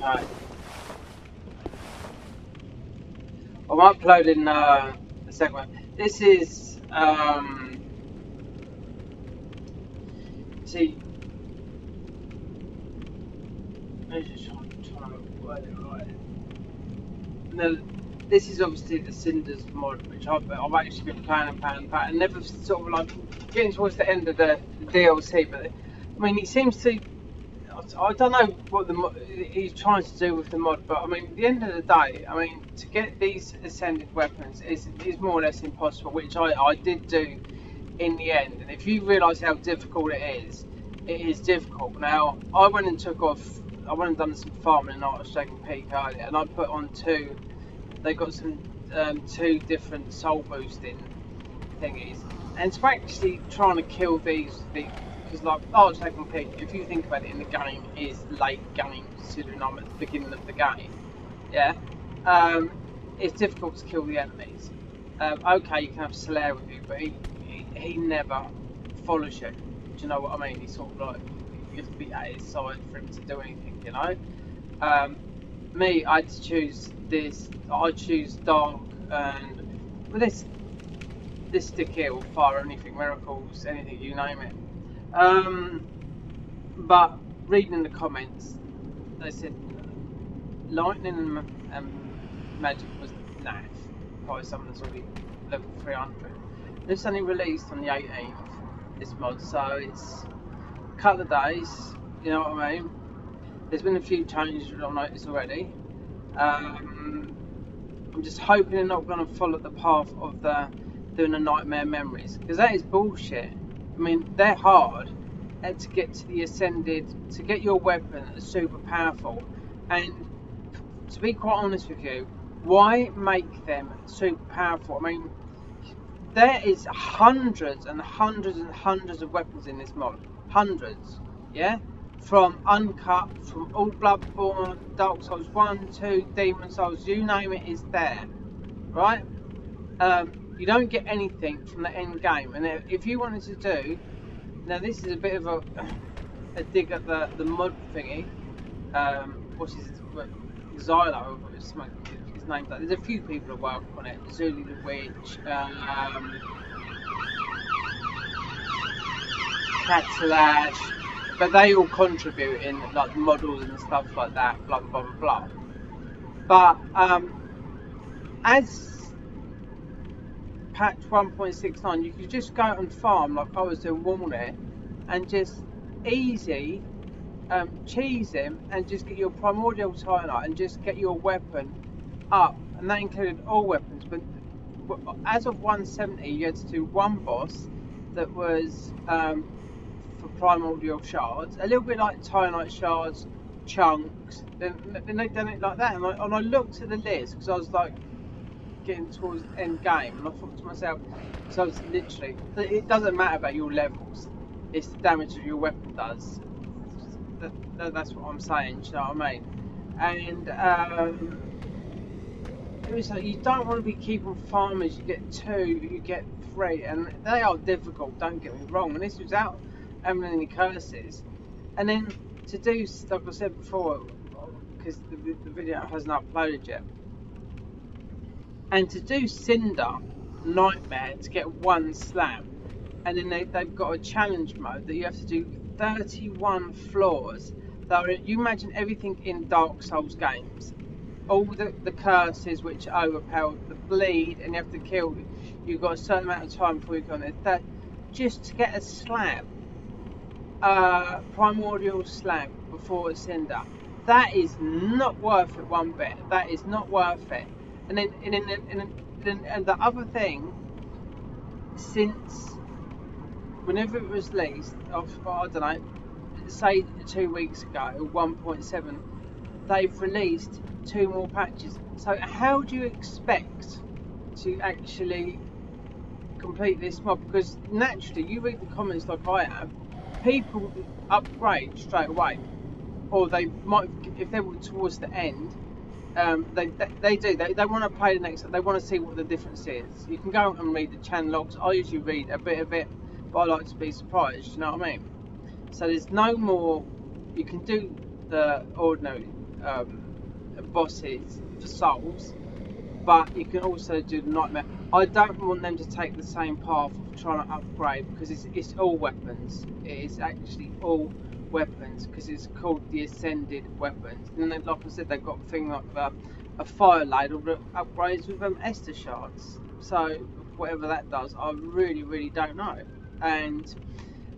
Okay. I'm uploading the second one. This is see. I'm just trying to word it right. No, this is obviously the Cindersmod, which I've actually been playing and never sort of like getting towards the end of the DLC. But I mean, it seems to. I don't know what he's trying to do with the mod, but I mean, at the end of the day, I mean, to get these ascended weapons is more or less impossible, which I did do in the end. And if you realise how difficult it is difficult. Now, I went and took off. I went and done some farming and I was taking peak earlier, and I put on two. They got some two different soul boosting thingies, and it's actually trying to kill these because like I was taking a peek. If you think about it, in the game is late game considering I'm at the beginning of the game. Yeah, it's difficult to kill the enemies. Okay, you can have Slayer with you, but he never follows you. Do you know what I mean? He's sort of like you have to be at his side for him to do anything. You know. Me, I had to choose this. I choose dark and well, this stick here will fire anything, miracles, anything, you name it. But reading the comments, they said lightning and magic was naff. Probably someone that's already level 300. This only released on the 18th. This mod, so it's a couple of days. You know what I mean? There's been a few changes I've noticed already. I'm just hoping they're not going to follow the path of doing the nightmare memories, because that is bullshit. I mean, they're hard to get to the ascended, to get your weapon that's super powerful. And to be quite honest with you, why make them super powerful? I mean, there is hundreds and hundreds and hundreds of weapons in this mod. Hundreds, yeah? From Uncut, from all Bloodborne, Dark Souls 1, 2, Demon Souls, you name it, is there, right? You don't get anything from the end game, and if you wanted to do, now this is a bit of a dig at the mod thingy, which is Xylo, his name's like, there's a few people who work on it, Zulu the Witch, Catalash, but they all contribute in like models and stuff like that, blah blah blah blah. But as patch 1.69, you could just go out and farm like I was doing Walnut, and just easy cheese him and just get your primordial titanite and just get your weapon up, and that included all weapons. But as of 170, you had to do one boss that was for primordial shards, a little bit like titanite shards, chunks. Then they done it like that, and I looked at the list because I was like getting towards the end game, and I thought to myself, so I was literally, it doesn't matter about your levels, it's the damage that your weapon does. That's what I'm saying. Do you know what I mean? And it was like, you don't want to be keeping farmers. You get 2, you get 3, and they are difficult. Don't get me wrong. And this was out having any curses, and then to do, like I said before, because the video hasn't uploaded yet, and to do Cinder Nightmare to get 1 slab, and then they've got a challenge mode that you have to do 31 floors. So you imagine everything in Dark Souls games, all the curses which overpower, the bleed, and you have to kill. You've got a certain amount of time before you go on there. That just to get a slab, primordial slab before a cinder, that is not worth it one bit. That is not worth it. And then the other thing, since whenever it was released, I don't know, say 2 weeks ago, 1.7, they've released 2 more patches. So how do you expect to actually complete this mod? Because naturally, you read the comments like I have, people upgrade straight away, or they might, if they were towards the end, they want to play the next. They want to see what the difference is. You can go and read the channel logs. I usually read a bit of it, but I like to be surprised. You know what I mean? So there's no more. You can do the ordinary bosses for souls, but you can also do the nightmare. I don't want them to take the same path of trying to upgrade, because it's all weapons. It is actually all weapons, because it's called the Ascended weapons. And then, like I said, they've got a thing like a fire ladle that upgrades with Estus shards. So whatever that does, I really don't know. And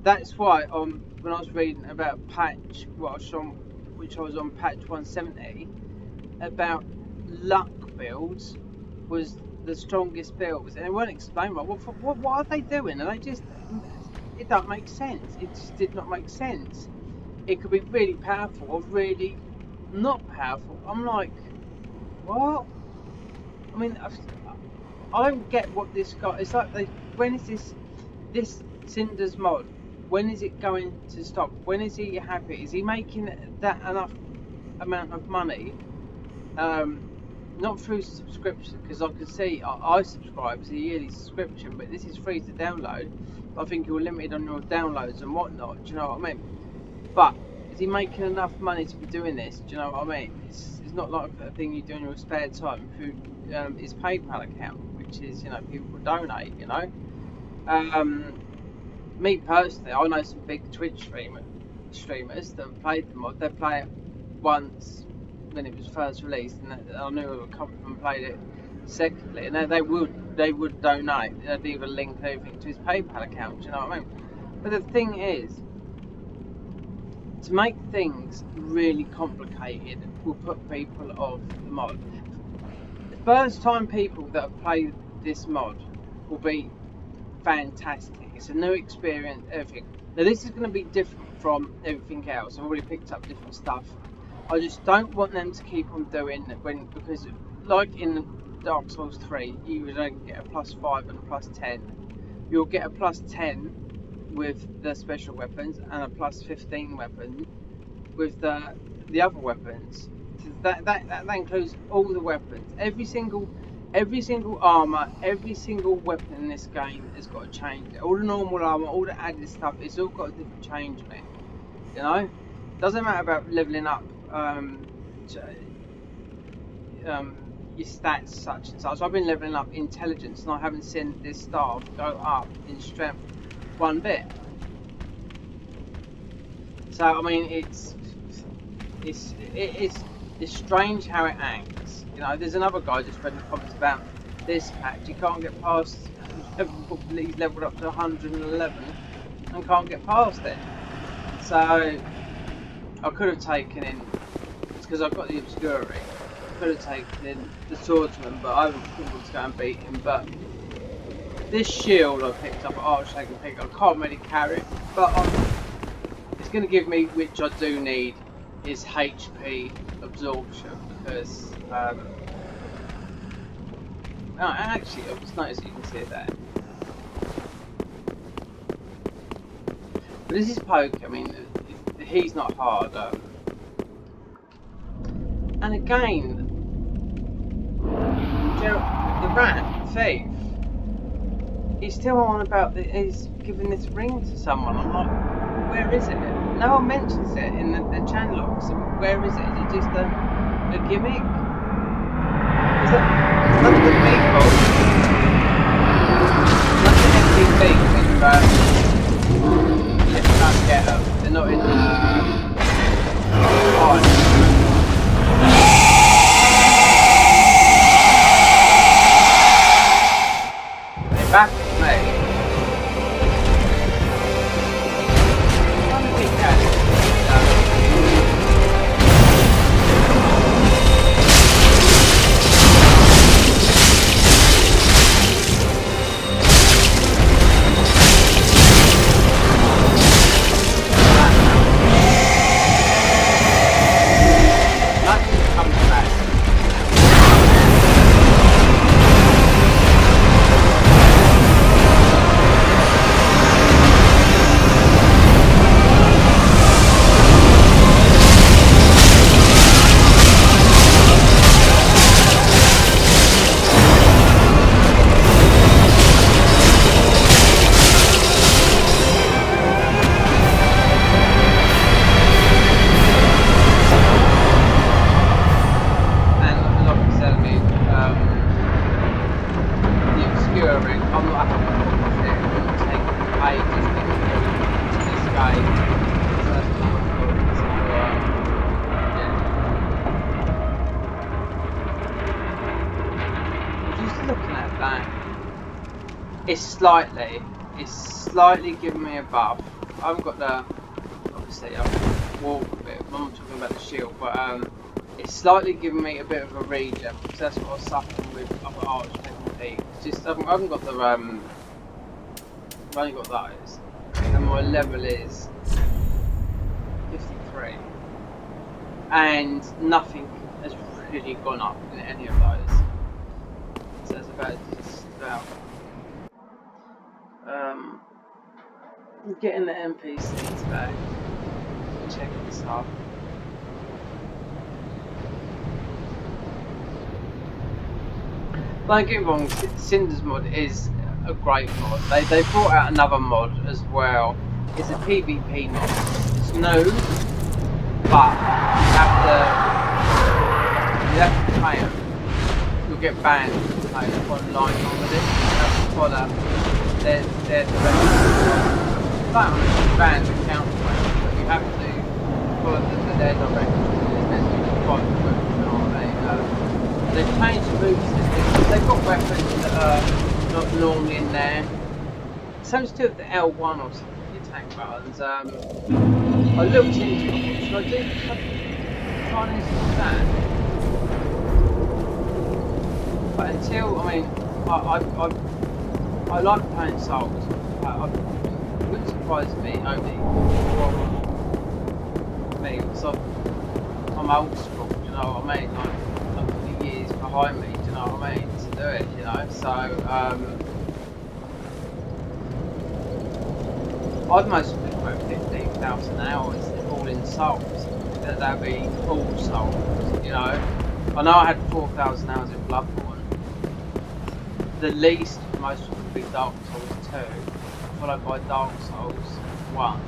that's why when I was reading about patch, which I was on patch 170, about luck builds was the strongest builds, and it won't explain what are they doing? Are they just, it don't make sense. It just did not make sense. It could be really powerful or really not powerful. I'm like, what? I mean, I don't get what this guy. It's like, when is this Cindersmod? When is it going to stop? When is he happy? Is he making that enough amount of money? Not through subscription, because I can see I subscribe to a yearly subscription, but this is free to download. I think you're limited on your downloads and whatnot. Do you know what I mean? But is he making enough money to be doing this? Do you know what I mean? It's not like a thing you do in your spare time through his PayPal account, which is, you know, people donate. You know, me personally, I know some big Twitch streamers that have played the mod. They play it once when it was first released, and I knew a couple of them played it secondly, and they would donate. They'd either link everything to his PayPal account. Do you know what I mean? But the thing is, to make things really complicated will put people off the mod. The first time people that have played this mod will be fantastic. It's a new experience, everything. Now this is going to be different from everything else. I've already picked up different stuff. I just don't want them to keep on doing it because like in Dark Souls 3, you would only get a +5 and a +10. You'll get a +10 with the special weapons and a +15 weapon with the other weapons. That includes all the weapons. Every single armor, every single weapon in this game has got a change. All the normal armor, all the added stuff, it's all got a different change on it. You know, doesn't matter about leveling up your stats such and such. I've been leveling up intelligence, and I haven't seen this staff go up in strength one bit. So I mean, it's strange how it acts. You know, there's another guy just read in the comments about this patch. You can't get past. He's leveled up to 111 and can't get past it. So I could have taken in, because I've got the obscurity. I could have taken in the swordsman, but I haven't been able to go and beat him. But this shield I picked up at Archshake and Pick, I can't really carry it, but it's going to give me, which I do need, is HP absorption, because actually I just noticed you can see it there. But this is poke. I mean, he's not hard. And again, the rat thief, he's still on about he's giving this ring to someone. I'm like, where is it? No one mentions it in the channel logs. So where is it? Is it just a gimmick? Is that none of the people? None of the NPCs you can't get them. They're not in They're back at me. that it's slightly giving me a buff. I haven't got the, obviously I've walked a bit, I'm not talking about the shield, but it's slightly giving me a bit of a regen, because that's what I was suffering with other archdeacon. It's just I haven't got the I've only got those, and my level is 53, and nothing has really gone up in any of those. So it's about getting the NPCs back, checking this up. Don't get me wrong, Cindersmod is a great mod. They brought out another mod as well. It's a PvP mod. It's new, but you have to play it. You'll get banned if you play online with it. You have to follow their directions. You don't want to be banned with counter weapons, but you have to follow their directions. They've changed the move system. They've got weapons that are not normally in there. Something to do with the L1 or something, the attack buttons. I looked into it. Should I do try and install that? But until, I mean, I like playing Souls. It wouldn't surprise me only from me, because I'm old school, you know what I mean? Like, years behind me, do you know what I mean, to do it, you know, so I've mostly been about 15,000 hours all in Souls, that'd be all Souls, you know. I know I had 4,000 hours in Bloodborne. The least most would be Dark Souls 2, followed by Dark Souls 1.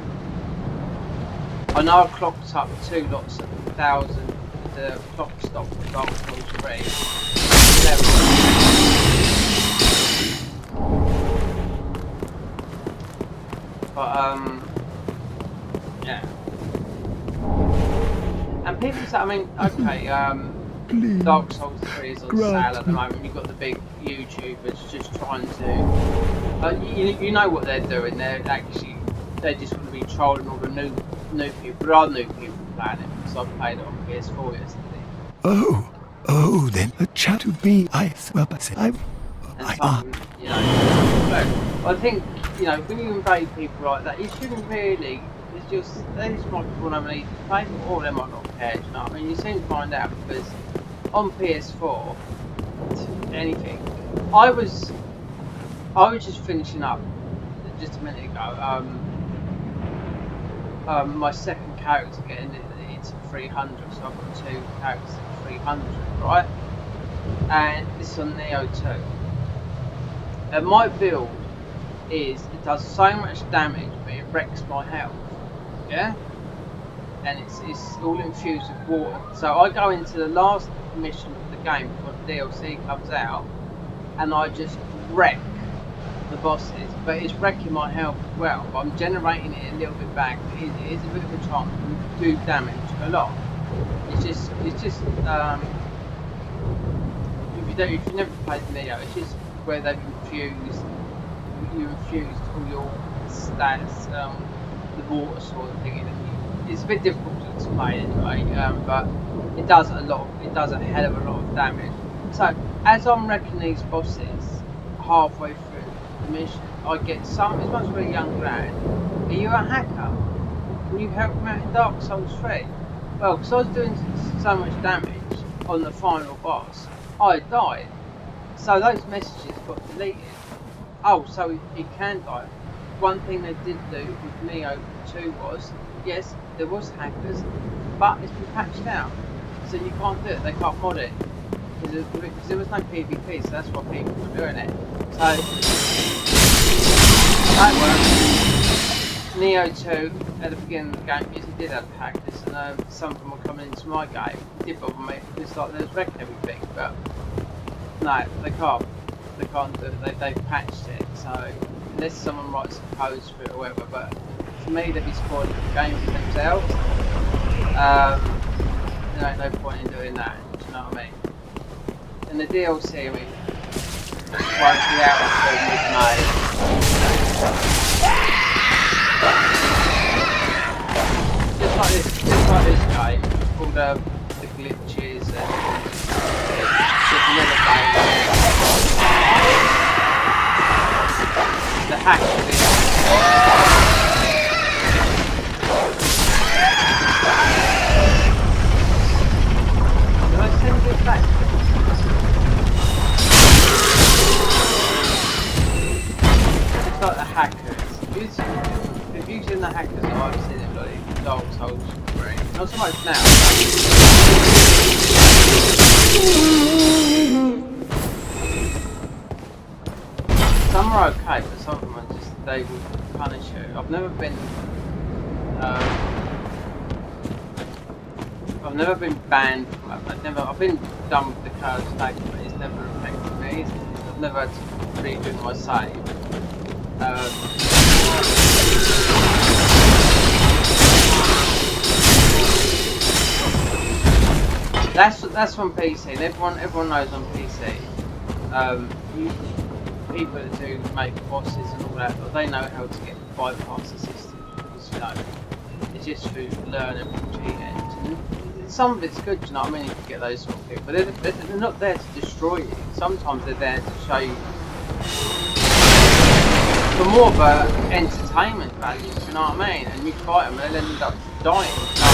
I know I clocked up 2 lots of 1,000. The clock stopped with Dark Souls 3. But yeah. And people say, I mean, okay, Dark Souls 3 is on sale at the moment. You've got the big YouTubers just trying to, you know what they're doing. They just want to be trolling all the new people. There are new people playing it, because I played it on PS4 yesterday. Oh, then a chat to me. I you know, I think, you know, when you invade people like that, you shouldn't really. It's just they just might want to play, or they might not care. You know what I mean? You soon find out, because on PS4, anything. I was just finishing up just a minute ago. My second character getting into 300, so I've got 2 characters at 300, right? And this is on Neo 2. And my build it does so much damage, but it wrecks my health. Yeah? And it's all infused with water. So I go into the last mission of the game before the DLC comes out, and I just wreck the bosses, but it's wrecking my health as well. But I'm generating it a little bit back. It is a bit of a chance to do damage a lot. It's just if you've never played Neo, it's just where they've infused all your stats, the water sort of thing. It's a bit difficult to explain anyway, but it does a hell of a lot of damage. So as I'm wrecking these bosses halfway through the mission, I get it's much of a young lad. Are you a hacker? Can you help me out in Dark Souls 3? Well, because I was doing so much damage on the final boss, I died. So those messages got deleted. Oh, so he can die. One thing they did do with Neo 2 was, yes, there was hackers, but it's been patched out. So you can't do it, they can't mod it. Because there was no PvP, so that's why people were doing it. So that worked. Neo 2 at the beginning of the game, yes, it did have hackers, and some of them were coming into my game. It did bother me because like they was wrecking everything, but no, they can't. They can't do it. They've patched it. So unless someone writes some codes for it or whatever, but for me they'd be spoiling the game for themselves. There ain't no point in doing that. Do you know what I mean? And the DLC, I mean, won't be out until mid-May. Just like this game, all the glitches and the vanilla game, the hackers. Did I send it back? It's like the hackers. If you've seen the hackers, I've seen it bloody Dark Souls 3. Not so much now. Some are okay, but some of them are just, they will punish you. I've never been banned from it. I've been done with the curse tag, but it's never affected me. I've never had to redo my save. That's from PC, and everyone knows on PC. People that do make bosses and all that, but they know how to get bypass the system. Because, you know, it's just through learning from cheating. Some of it's good, you know what I mean, if you get those sort of people, but they're not there to destroy you. Sometimes they're there to show you for more of a entertainment value, you know what I mean? And you fight them and they'll end up dying. You know what I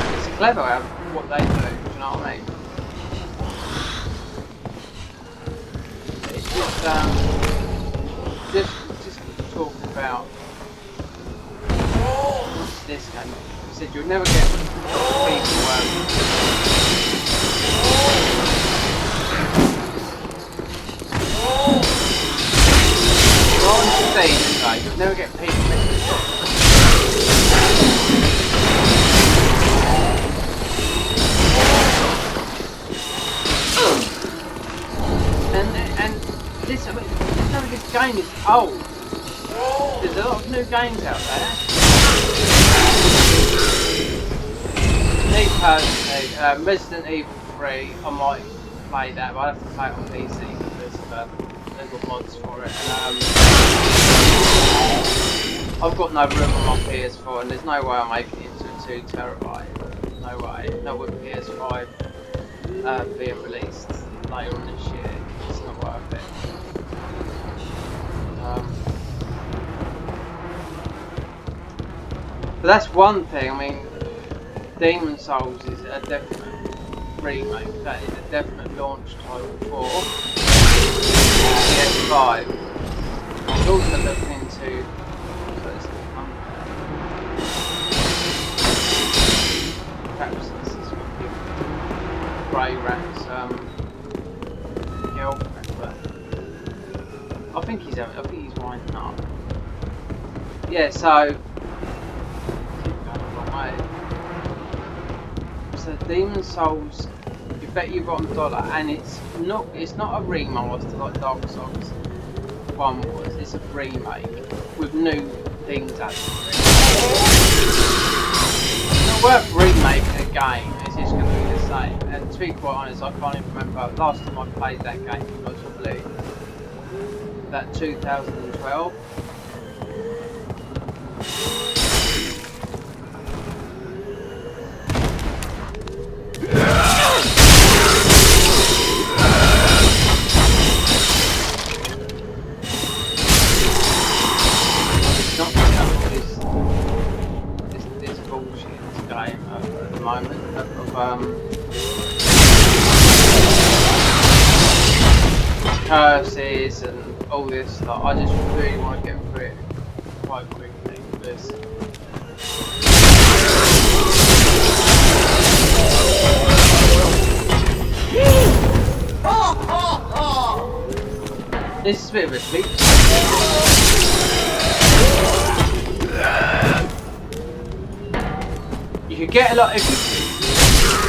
mean? It's clever what they do, you know what I mean? It's just talking about this game. You said you'll never get people on stage, anyway, you'll never get people and this, I mean, this game is old. There's a lot of new games out there. Me personally, Resident Evil 3, I might play that, but I have to play it on PC because they've got mods for it. And, I've got no room on my PS4, and there's no way I'm making it into a 2 terabyte. No way. Not with PS5 being released later on this year. It's not worth it. But that's one thing. I mean, Demon Souls is a definite remake. That is a definite launch title for PS5. I'm also looking into perhaps this is Grey Rat's girlfriend, but I think he's winding up. Yeah, so so Demon Souls, you bet your bottom dollar, and it's not a remaster like Dark Souls 1 was. It's a remake with new things added. It's not worth remaking a game. It's just going to be the same. And to be quite honest, I can't even remember last time I played that game. Possibly that 2012. This bullshit game at the moment of curses and all this stuff. I just really want to get through it quite quickly because this is a bit of a treat. You could get a lot if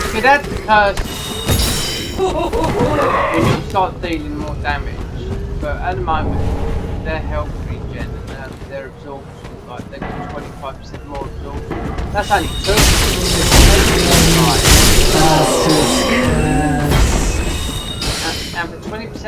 you could add the curse when you start dealing more damage. But at the moment, their health regen and their absorption, like they get 25% more absorption. That's only 2. And for 20%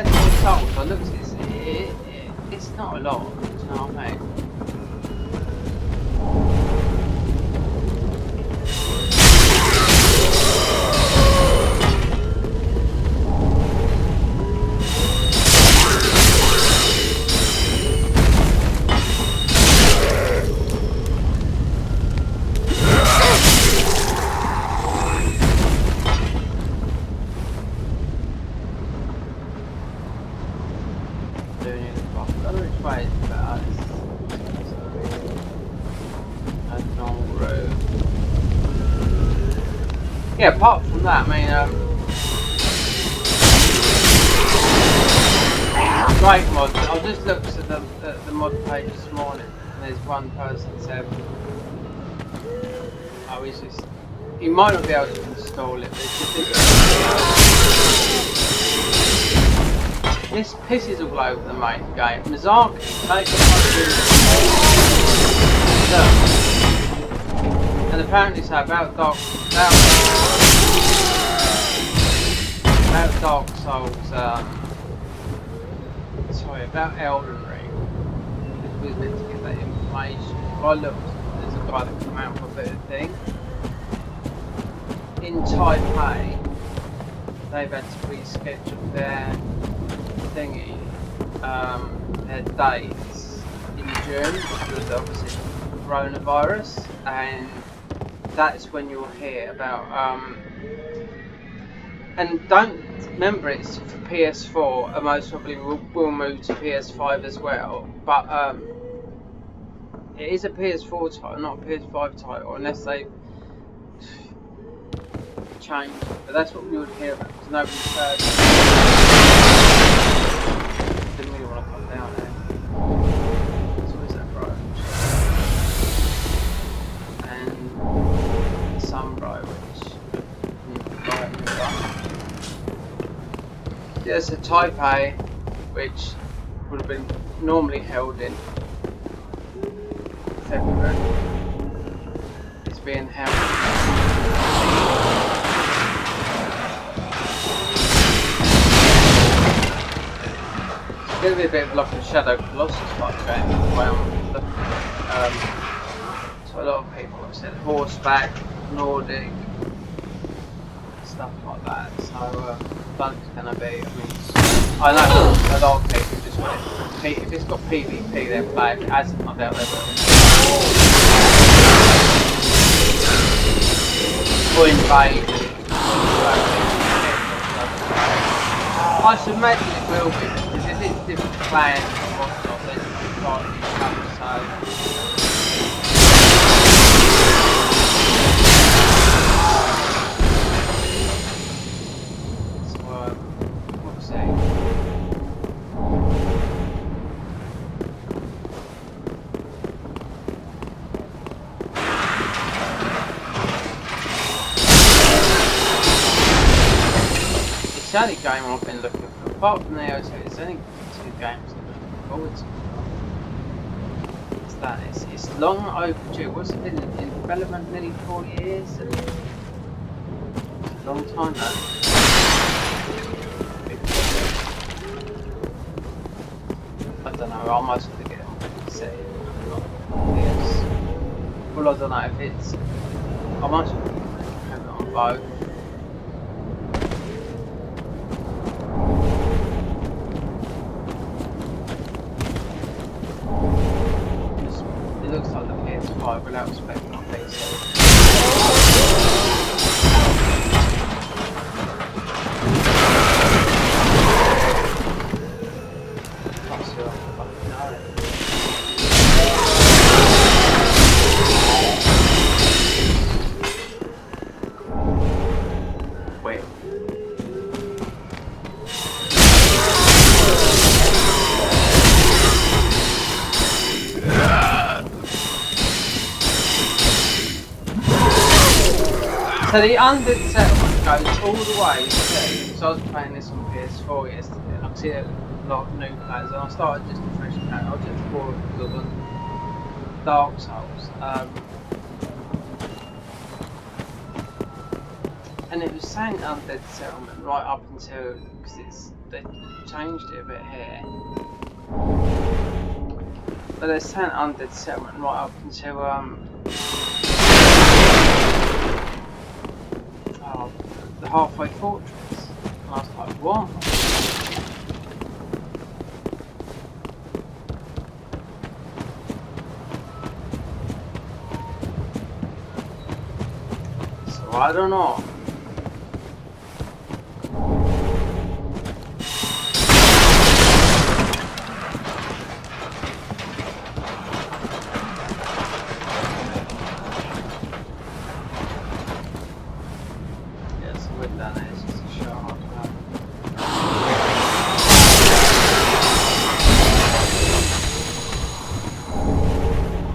yeah, apart from that, I mean, great mods. I just looked at the mod page this morning, and there's one person said, "Oh, he's just he might not be able to install it, but it's just this pisses all over the main game. Mizaki, take a look, and apparently so about Dark Souls. Sorry, about Elden Ring. We was meant to get that information. I looked, there's a guy that came out with a bit of thing. In Taipei, they've had to reschedule their thingy, their dates in June because obviously coronavirus, and that's when you'll hear about and don't remember it's for PS4 and most probably will move to PS5 as well, but it is a PS4 title, not a PS5 title, unless they change it, but that's what we would hear about because nobody's heard. Didn't really want to come down there. So what is that road? And some road which there's a Taipei which would have been normally held in February. It's being held. It's going to be a bit of like a Shadow Colossus type game, the way I'm looking at it. So a lot of people have said horseback, Nordic, stuff like that. So I don't think it's going to be. I know a lot of people just want it. If it's got PvP, they'll play. If it hasn't, I doubt they will. Or invade. I should imagine it will be, because if it's different clans and whatnot, there's part of each other, so... So, what was it? It's the only game I've been looking for. Apart from the O2, there's only 2 games I'm looking forward to. It's that. It's long overdue. What's it been in development? Nearly 4 years? And it's a long time now. I don't know. I might have to get it on PC. Well, I don't know if it's. I might have to have it on both. It looks like the PS5 without spec on PC. Not sure if I fucking know it. Wait. So the Undead Settlement goes all the way to, so I was playing this on PS4 yesterday, and I see a lot of new players, and I started just a fresh account. I was just bored because of Dark Souls. And it was saying Undead Settlement right up until, because they changed it a bit here. But they're saying Undead Settlement right up until, the halfway fortress, and I was like, what? So I don't know.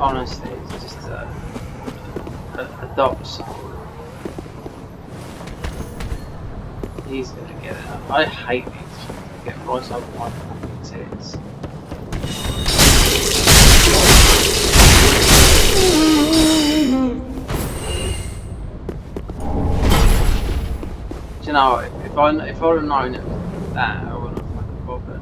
honestly, it's just a dog song. He's gonna get it. I hate these things. I get right up my fucking tits. Do you know, if I'd have known it was that, I wouldn't have fucking bothered.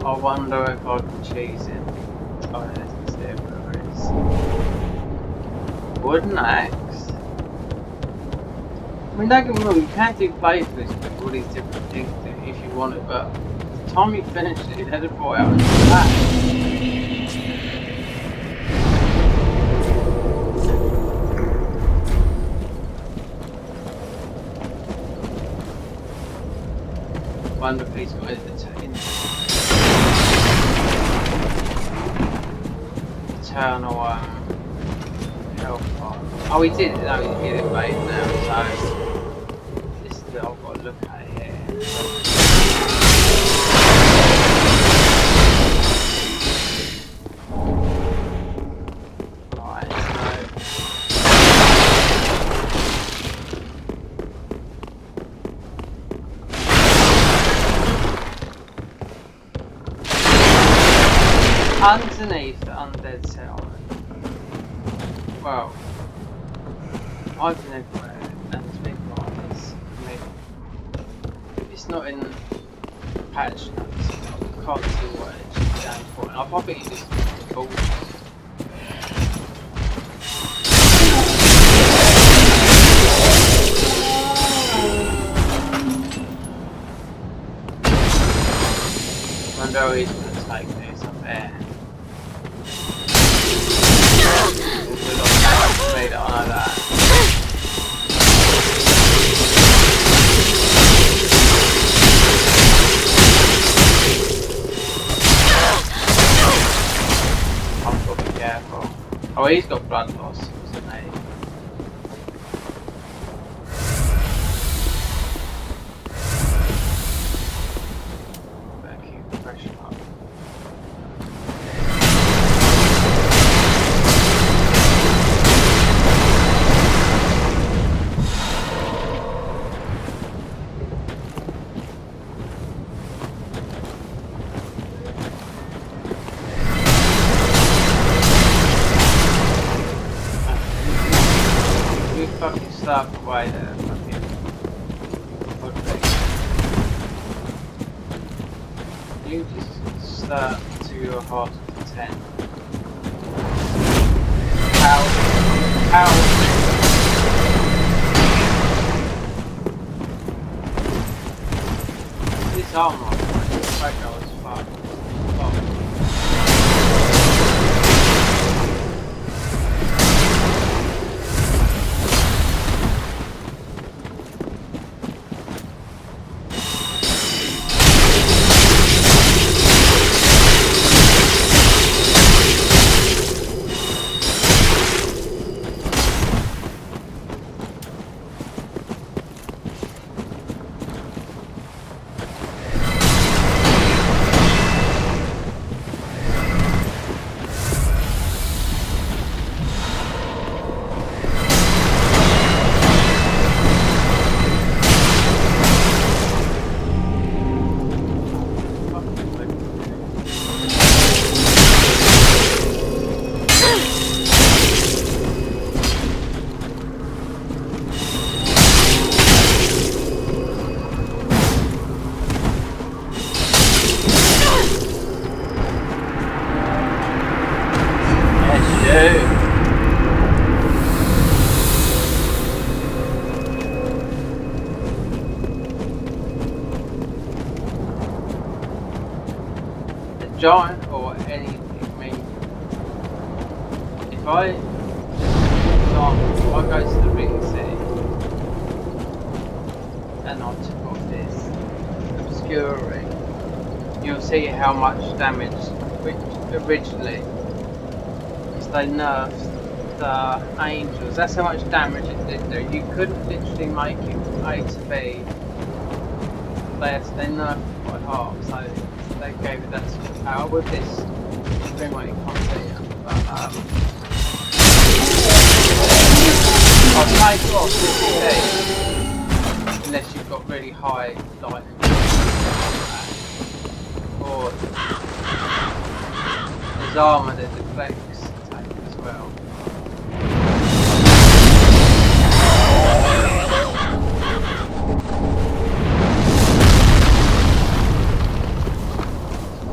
I wonder if I can cheese it. Oh, let's see where it is. Wooden axe. I mean, don't get me wrong, you can't do playthroughs with all these different things if you want it, but the time you finish it, you'd have to pull it out and come back. Wonder if he's got it eternal health bar. Oh, he did. No, he did it right now. So this is what I've got to look at here. Right. So underneath the Undead Settlement. Well, I've been everywhere, and it's been like this. I mean, it's not in patch notes, I can't see what it's down for. And I probably just bullshit. I wonder how he's going to take this up there. Made it on like that. I've got to be careful. Oh, he's got blood loss, isn't he? Better keep the pressure up. Fucking stop away there, fucking. Okay. You just start to your heart's content. How? This armor, like I was fucked. Giant or anything. I mean, if I go to the ring city and I took off this obscuring, you'll see how much damage originally, because they nerfed the angels. That's how much damage it did do. You couldn't literally make it A to B. They nerfed it quite hard, so they gave it that sort of power. With this string weight, you can't see it, but I'll take it off this day, unless you've got really high lightning or there's armour that deflects attack as well.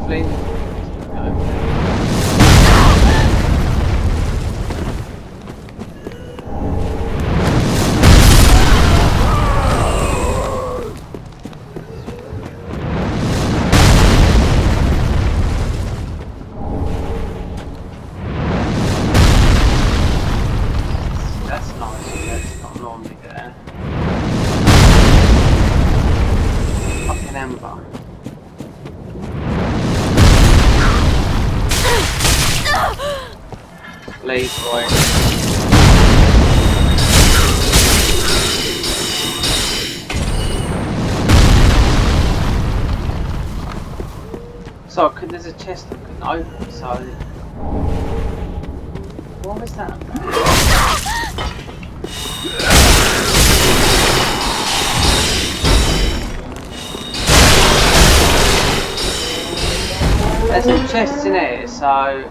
Flint. That's nice, that's not normally there. Fucking ember. Lead boy. So, there's a chest I couldn't open, so... What was that about? There's a chest in here, so...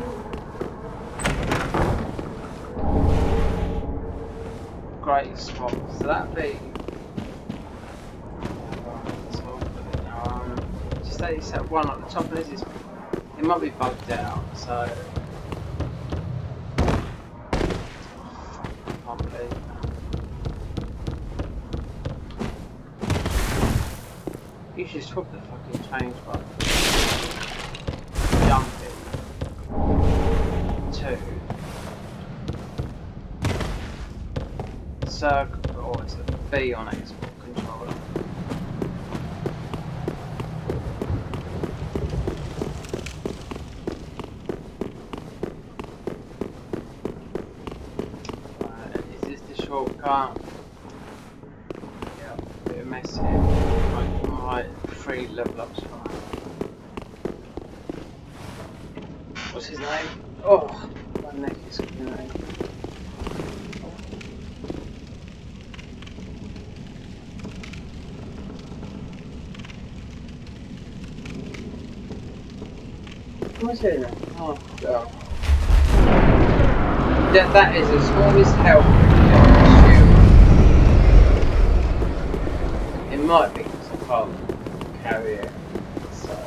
Great spot, so that'd be... Just that it's that one at the top of this, it might be bugged out, so... I can't believe that. You should swap the fucking change button. Jump it. 2. Circle, or it's a B on Xbox controller. Is this the shortcut? Yeah, a bit of mess here. My 3 level ups fine. What's his name? Oh, my neck is gonna. What's it then? Oh god. That is the smallest help it might be because I can't carry it as such.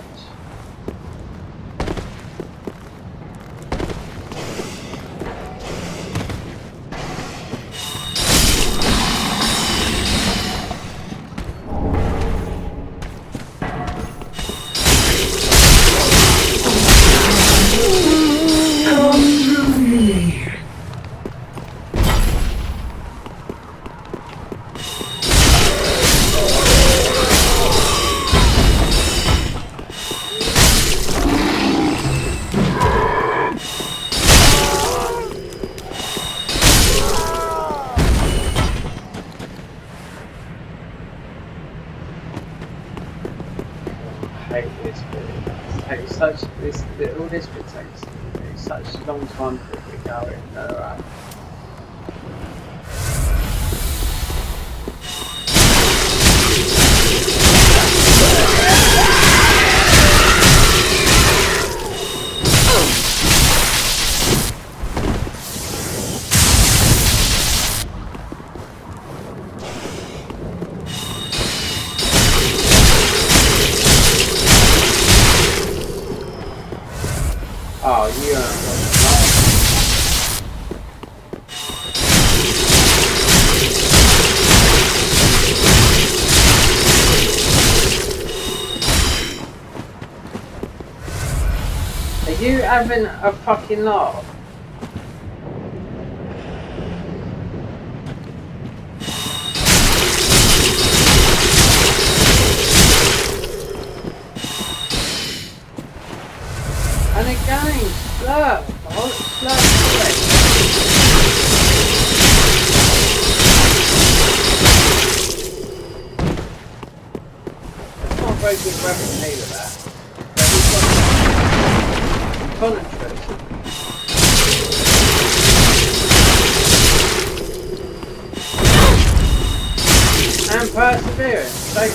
All this bit takes such a long time for it to go in. Oh, yeah. Are you having a fucking laugh? game. Slurp. Slurp. That's not a very good weapon either, that. Concentrate. And perseverance. They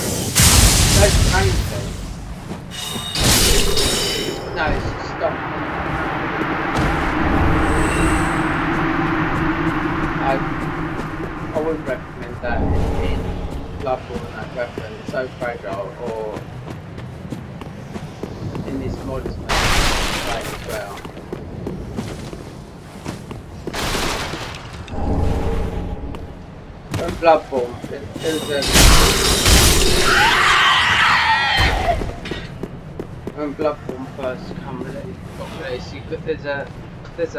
painful. No, it's just stop. I wouldn't recommend that in Bloodborne, that weapon. It's so fragile, or in this mod as well. From Bloodborne, when Bloodborne first got released, there's a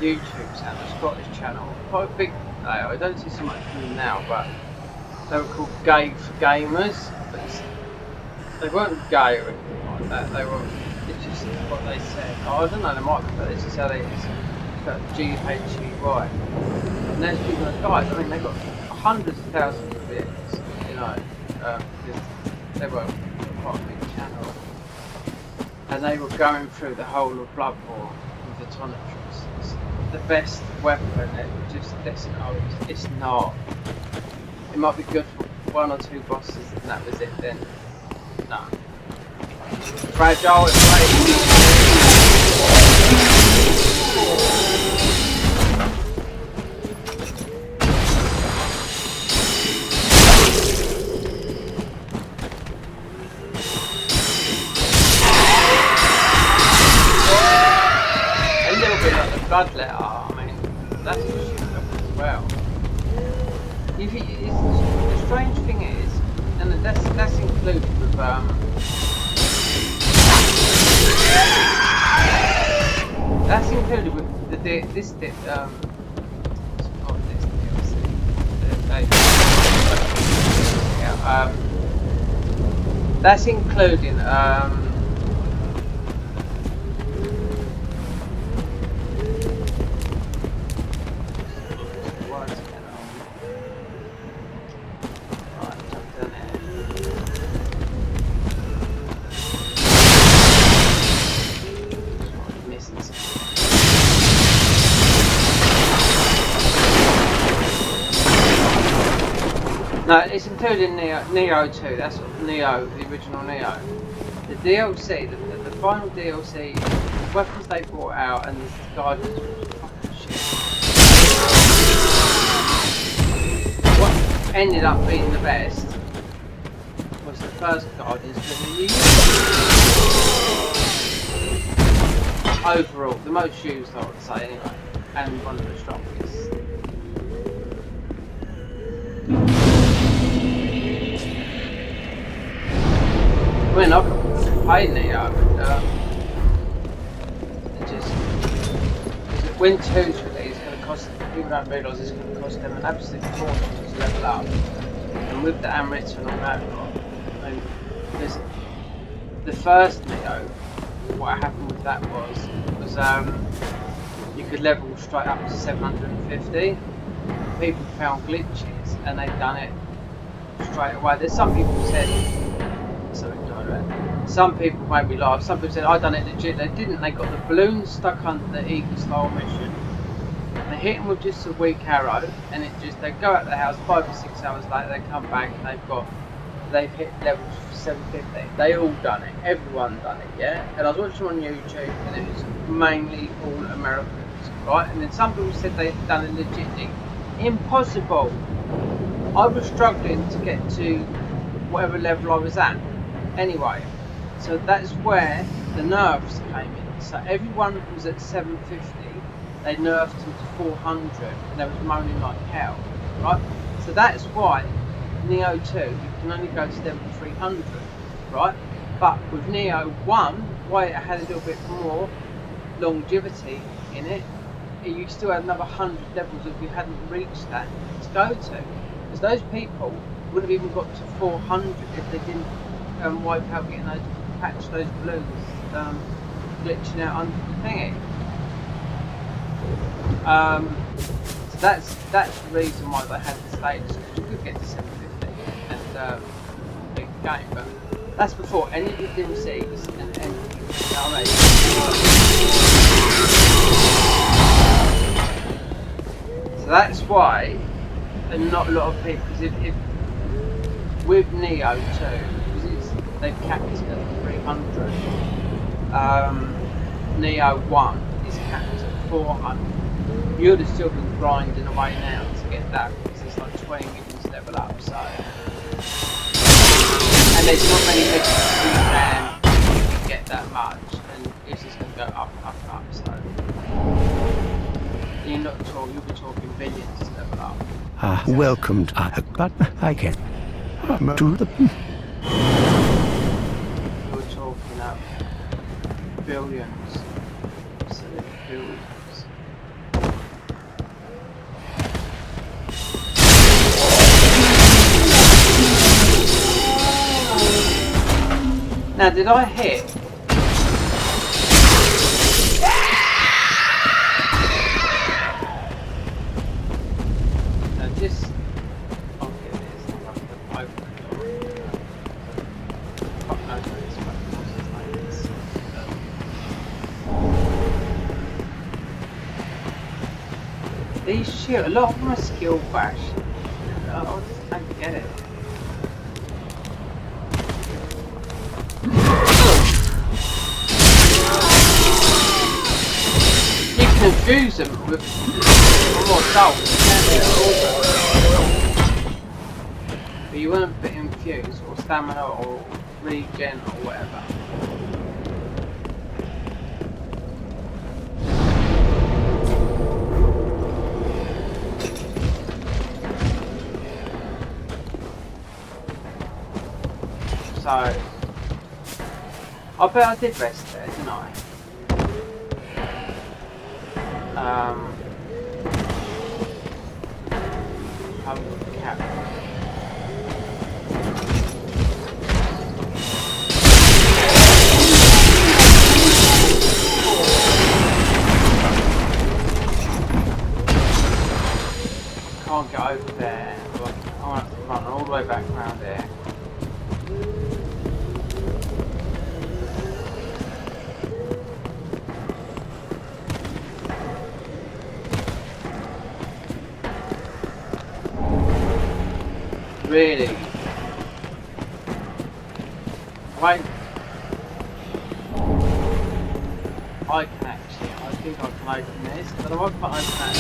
YouTube channel, a Scottish channel, quite a big. I don't see so much from them now, but they were called Gay for Gamers. But they weren't gay or anything like that. They were. It's just what they said. Oh, I don't know. They might be, but this is how they. It's GHEY. And there's people like guys. I mean, they got hundreds of thousands of views. You know, because they were quite a big channel. And they were going through the whole of Bloodborne with the toiletries. It's the best weapon. It's not. It might be good for 1 or 2 bosses, and that was it. Then, no. Fragile. It's Bloodletter, I mean, that's a shit weapon as well. The strange thing is, and that's included with this DLC. That's including no, it's including Neo 2, that's Neo, the original Neo. The DLC, the final DLC, the weapons they brought out and the guardians were fucking shit. What ended up being the best was the first guardians, but the overall, the most used I would say anyway, and one of the strongest. I mean, I've played Neo, but when 2's released, it's going to cost, people don't realise it's going to cost them an absolute fortune to level up. And with the Amrits and all that, I mean, the first Neo, what happened with that was you could level straight up to 750. People found glitches and they've done it straight away. There's some people who said, some people made me laugh. Some people said I done it legit. They didn't. They got the balloon stuck under the Eagle style mission. They hit them with just a weak arrow, and they go out the house 5 or 6 hours later. They come back and they've hit levels 750. They all done it. Everyone done it. Yeah. And I was watching on YouTube, and it was mainly all Americans, right? And then some people said they'd done it legitly. Impossible. I was struggling to get to whatever level I was at. Anyway, so that's where the nerfs came in. So everyone who was at 750, they nerfed them to 400, and they was moaning like hell, right? So that's why Neo 2, you can only go to level 300, right? But with Neo 1, why it had a little bit more longevity in it, you still had another 100 levels if you hadn't reached that to go to. Because those people would have even got to 400 if they didn't wipe out getting those, patch those balloons glitching out under the thingy. So that's the reason why they had the status, because you could get to 750 and beat the game, but that's before any of the DLCs and anything. You know what I mean? So that's why, and not a lot of people, because if with Neo 2, because they've capped it at 300. Neo 1 is capped at 400. You'd have still been grinding away now to get that, because it's like 20 million level up, so. And there's not many missions you can get that much, and it's just going to go up, up, up, so. You'll be talking billions to level up. Welcomed, but I get to the. You're talking up billions, absolute billions. Now, did I hit? Now, just I'll get this. I'm gonna open the door. Fuck no, it's fucking this. These shit, a lot of them are skill bash. I just don't get it. You can infuse them with more salt, but you wouldn't put infuse or stamina or regen or whatever. So, I bet I did rest there, didn't I? Cap. Can't get over there. I'll have to run all the way back around there. Really? Wait. I can actually, I think I can open this, but I won't open that.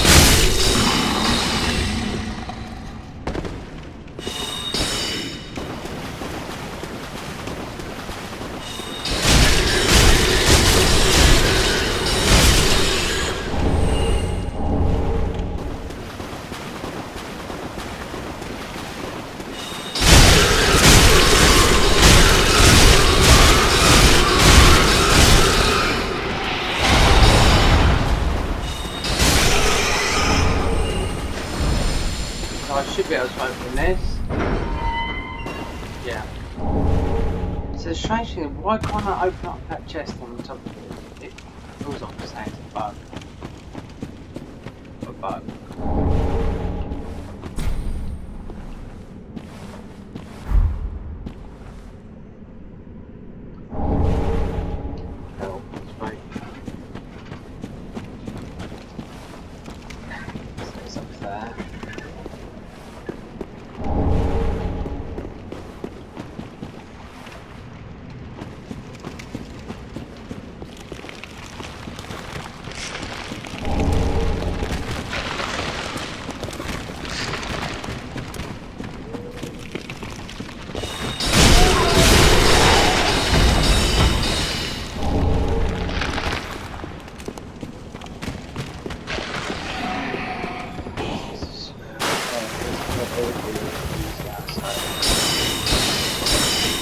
I should be able to open this. Yeah. It's a strange thing, why can't I open up that chest on the top of it? It feels like it's a bug. A bug. Oh, it's right. So it's up there.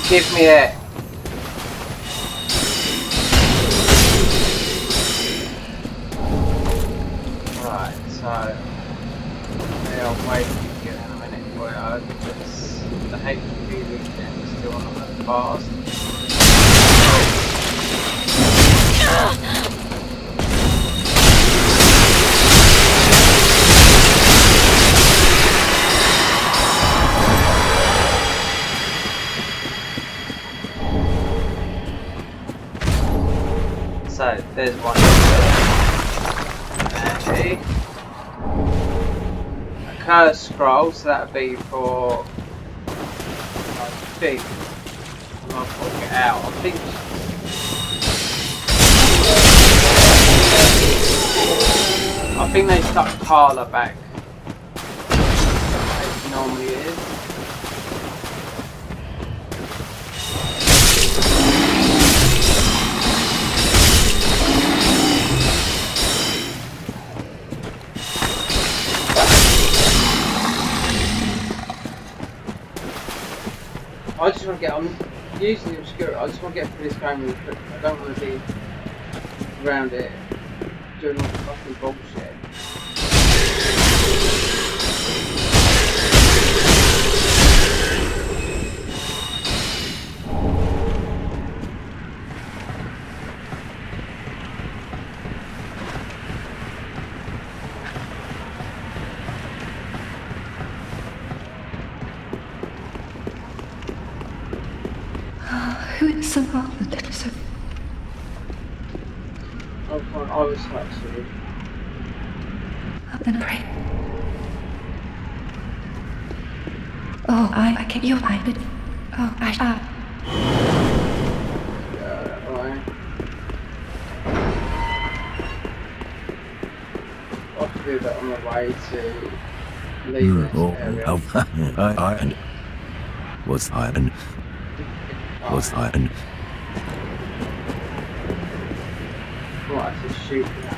Give me it. Right, so I'll wait to get in a minute for it because the HP regen is still on the fast. here. A curse scroll, so that'd be for I think I'll put it out. I think they stuck Carla back as it normally is. I just want to get, I'm using the obscure, I just want to get through this game really quick. I don't want to be around it doing all the fucking bullshit. Who is the one that is Oh, fine, I was actually. I'm gonna pray. Oh, I can you find it. Oh, Right. I have to do that on the way to leave this area. Was I Right, so shoot that.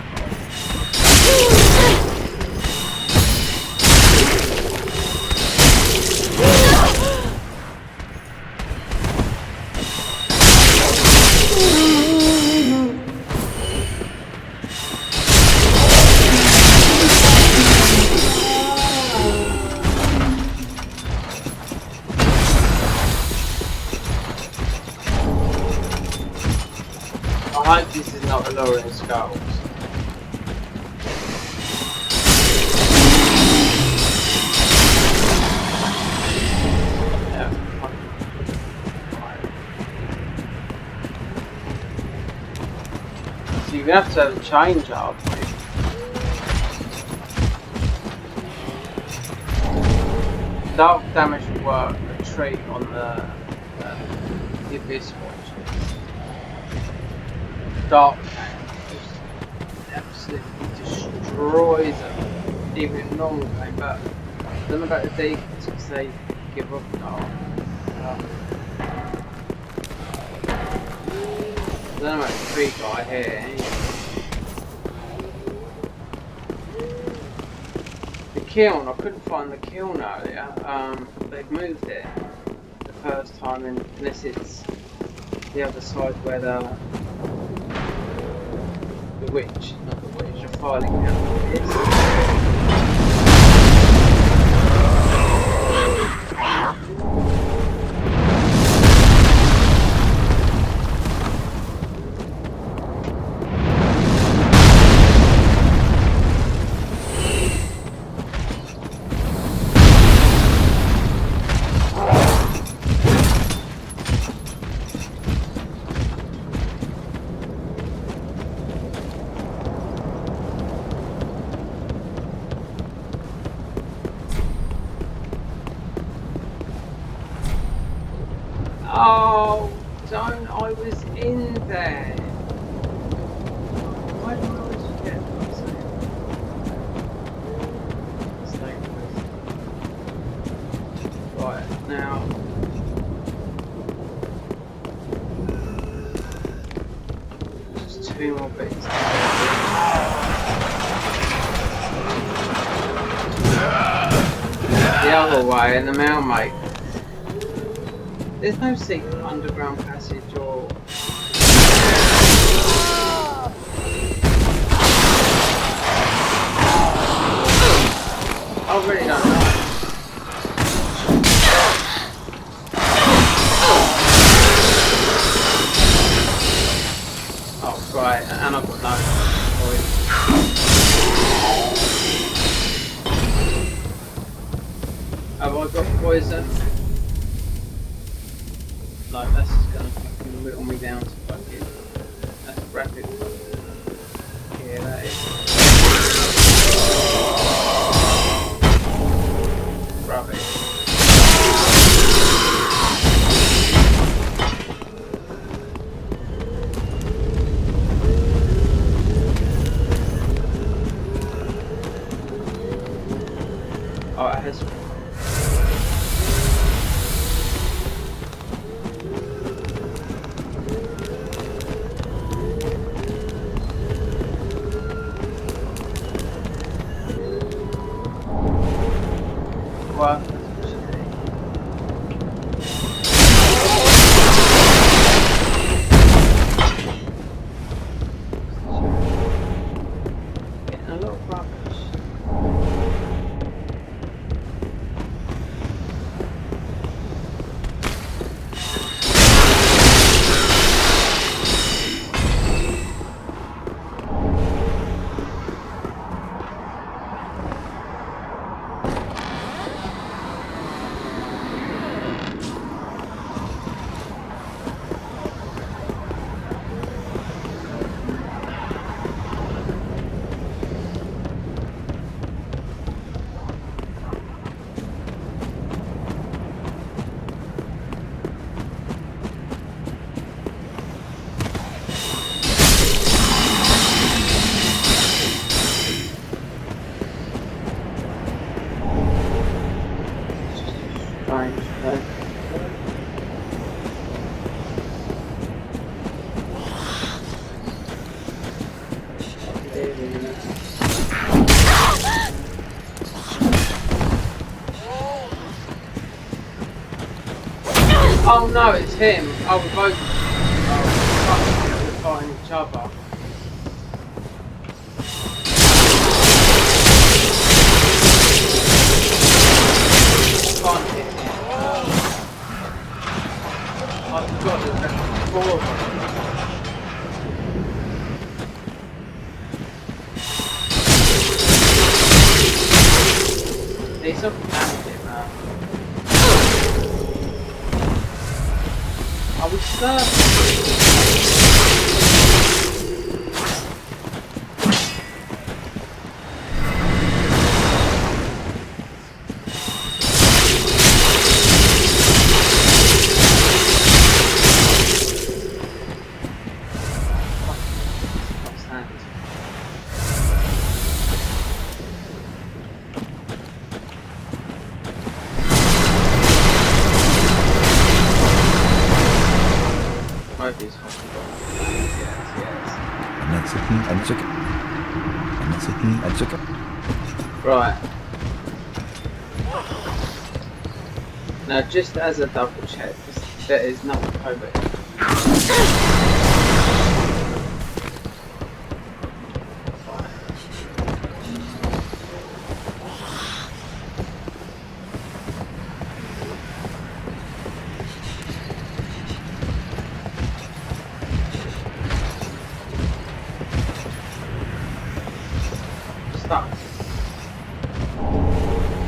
I hope this is not alluring skulls. Yeah. So you're gonna have to have a change up. Dark damage will work, retreat on the abyss watchers. Dark just absolutely destroys them, even in normal game, but I don't know about the demons because they give up dark. I don't know about the tree guy here. The kiln, I couldn't find the kiln earlier. They've moved it the first time, unless it's the other side where the witch, not the witch, the Firelink Shrine Oh, don't, I was in there. Why do I always forget what I'm saying? Right, now. Just two more bits. The other way, and the mailmate. There's no secret underground passage or... I really don't know. Oh, right, and I've got no poison. Have I got poison? Like, that's just gonna fucking whittle me down to fucking... That's rapid. Yeah, that is. Alright, let's... What? Getting a lot of rubbish. Oh no, it's him. Oh, we're both. Oh, we're fighting each other. Can't hit him. I forgot there's four of them. He's up and him, man. Are we stuck? What's that? Yes. Right. Now, just as a double check, there is nothing over here.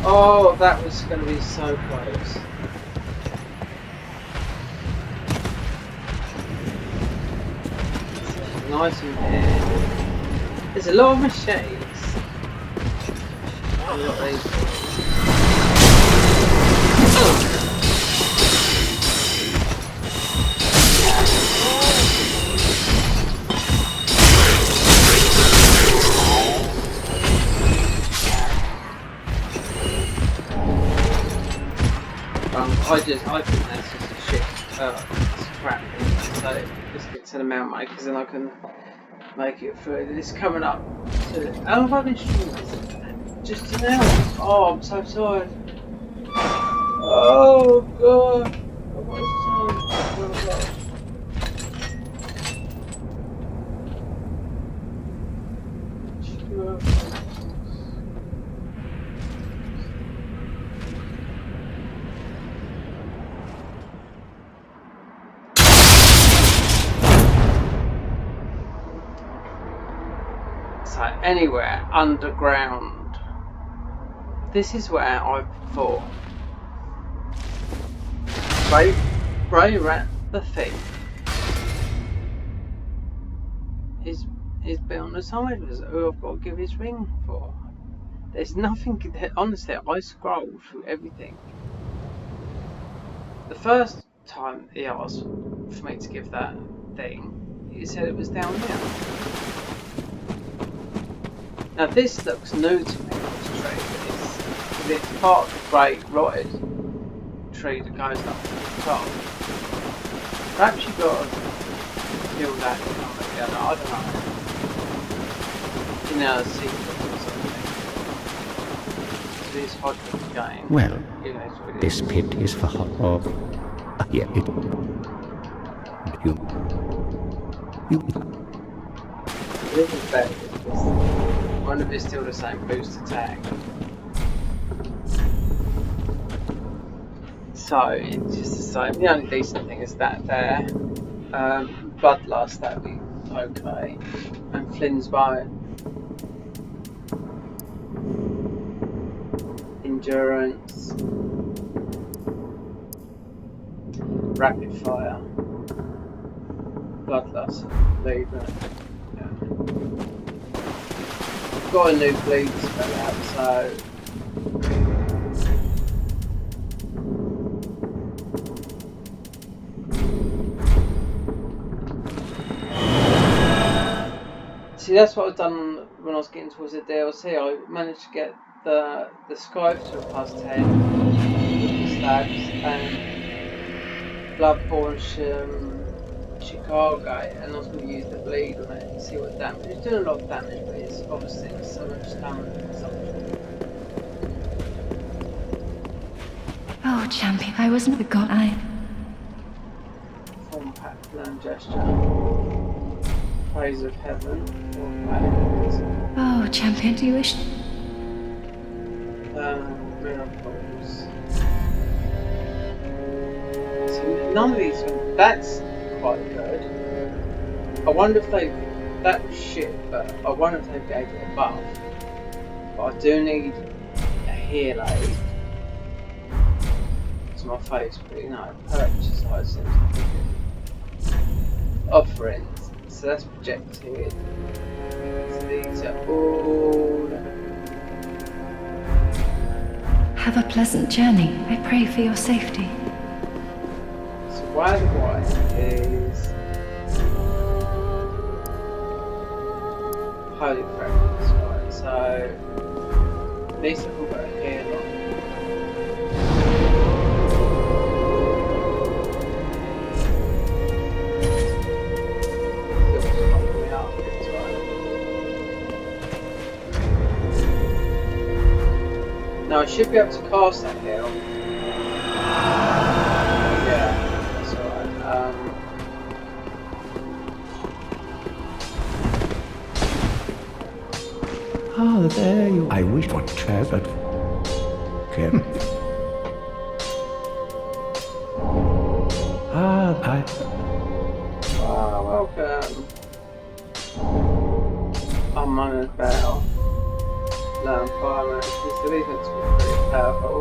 Oh, that was going to be so close. Nice in here. There's a lot of machetes. A lot of these. I think that's just a shit scrap thing, so just get to the mount mate, because then I can make it through. It's coming up to... How have I been streaming this? Just an hour? Oh, I'm so tired. Oh god. What is time? So anywhere underground. This is where I thought Bray Rat the Thief is been on the side of us, who I've got to give his ring for. There's nothing, honestly, I scrolled through everything. The first time he asked for me to give that thing, he said it was down here. Now this looks new to me, this tree. because it's part of the great rotted tree that goes up to the top. Perhaps you got to kill that together, I don't know. In a sequence or something. So this hot game. Well, You know, it's what it this is. pit is for hot or... yeah, it... You... This is better. I wonder if it's still the same boost attack. So it's just the same. The only decent thing is that there. Bloodlust, that'd be okay. And Flynn's Bone. Endurance. Rapid Fire. Bloodlust. Bleed, right? Got a new bleed spell out, so see, that's what I've done when I was getting towards the DLC. I managed to get the scope to a +10 with the stabs and Bloodborne Chicago, and I was going to use the bleed on it and see what damage. It's doing a lot of damage, but it's obviously so much stamina consumption. Oh, champion, I wasn't the god I... Form pact, learn gesture. Praise of heaven. Form pact. Oh, champion, do you wish... Miracles. So none of these, that's quite good. I wonder if they, that was shit, but I wonder if they gave it a buff. But I do need a heal aid to my face, but you know, purchase items seems like a good offerings. So that's projected. So these are all. Have a pleasant journey. I pray for your safety. So why the white is holy preference, right? So at least I can put a heal on. Feels like me up, it's right. Now I should be able to cast that heal. Yeah. Ah, there you... I wish for chair, but... Okay. Welcome. I'm on a bell. Learn fireman. So these looks pretty powerful.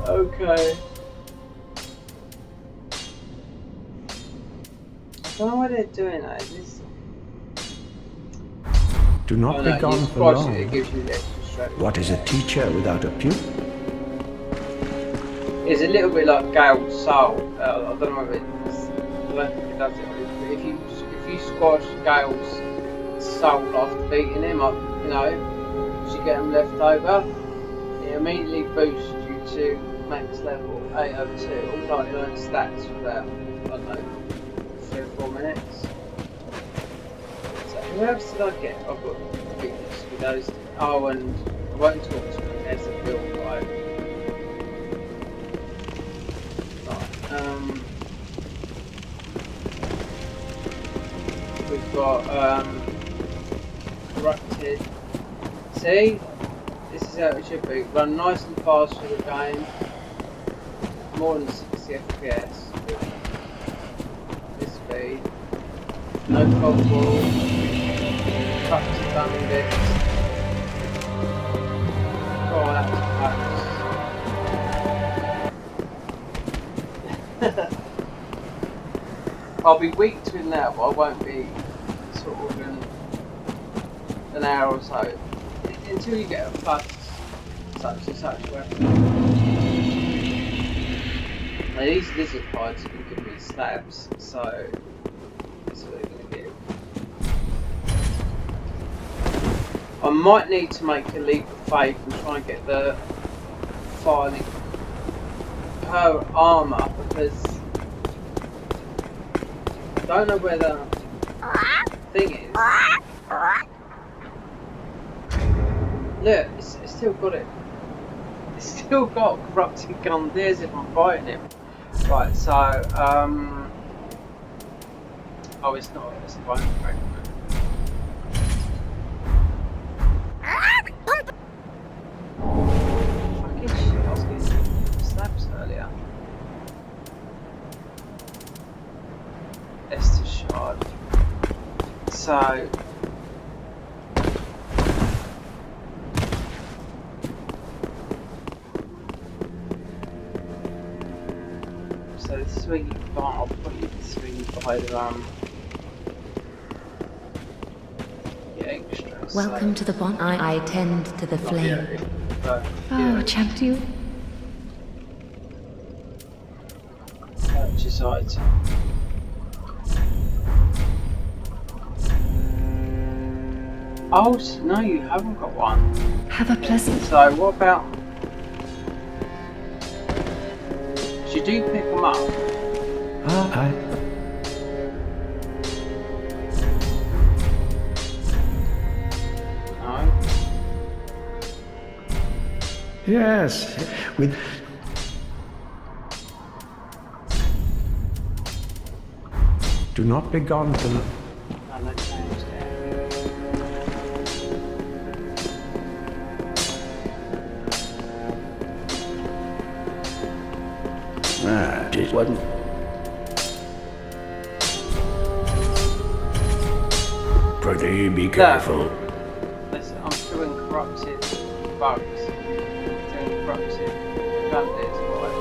Okay. I don't know why they're doing that. This... Do not be gone you for squash long. it, it gives you the extra strength. What is a teacher without a pupil? It's a little bit like Gale's soul. I don't know if it's... I don't think it does it. But if you squash Gale's soul after beating him up, you know, if you get him left over, it immediately boosts you to max level 802. All like learn stats for that, I don't know, 3 or 4 minutes. So who else did I get? I've got weakness with those. Oh, and I won't talk to him. There's a build guy. We've got corrupted. See, this is how it should be. Run nice and fast through the game. More than 60 FPS. This speed. No cold wall. Corrupted dummy bits. Oh, that was close. I'll be weak to it now, but I won't be sort of in an hour or so until you get a plus such and such weapon. Now these lizard pies can give me stabs, so that's what they're going to give. might need to make a leap of faith and try and get the Firelink her armor, because I don't know where the thing is. Look, it's still got it. It's still got a corrupted gun. There's if I'm fighting him. Right, so oh, it's not. It's a BONFIRE. Fucking shit! I was getting snaps earlier. Estes shard. So. So this is where you buy. I'll put you this where you buy the extras. Welcome to the bon. I tend to the flame. But, Oh, champ, you. Purchase item. Oh no, you haven't got one. Have a pleasant. So what about? You do pick them up. No. Yes, with. Do not be gone till. No, they changed it. It wasn't. Pretty be careful. Listen, I'm still in corrupted bugs. Still in corrupted bandits, right?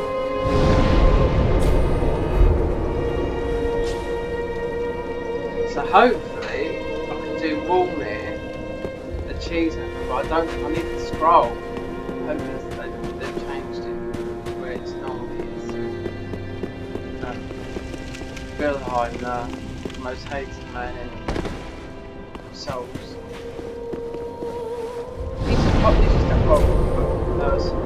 So hopefully I can do Walmere, the cheese maker, but I need the scroll. Hopefully they've changed it where it's normally is. Wilhelm, the most hated man in Souls. He's just a horrible person.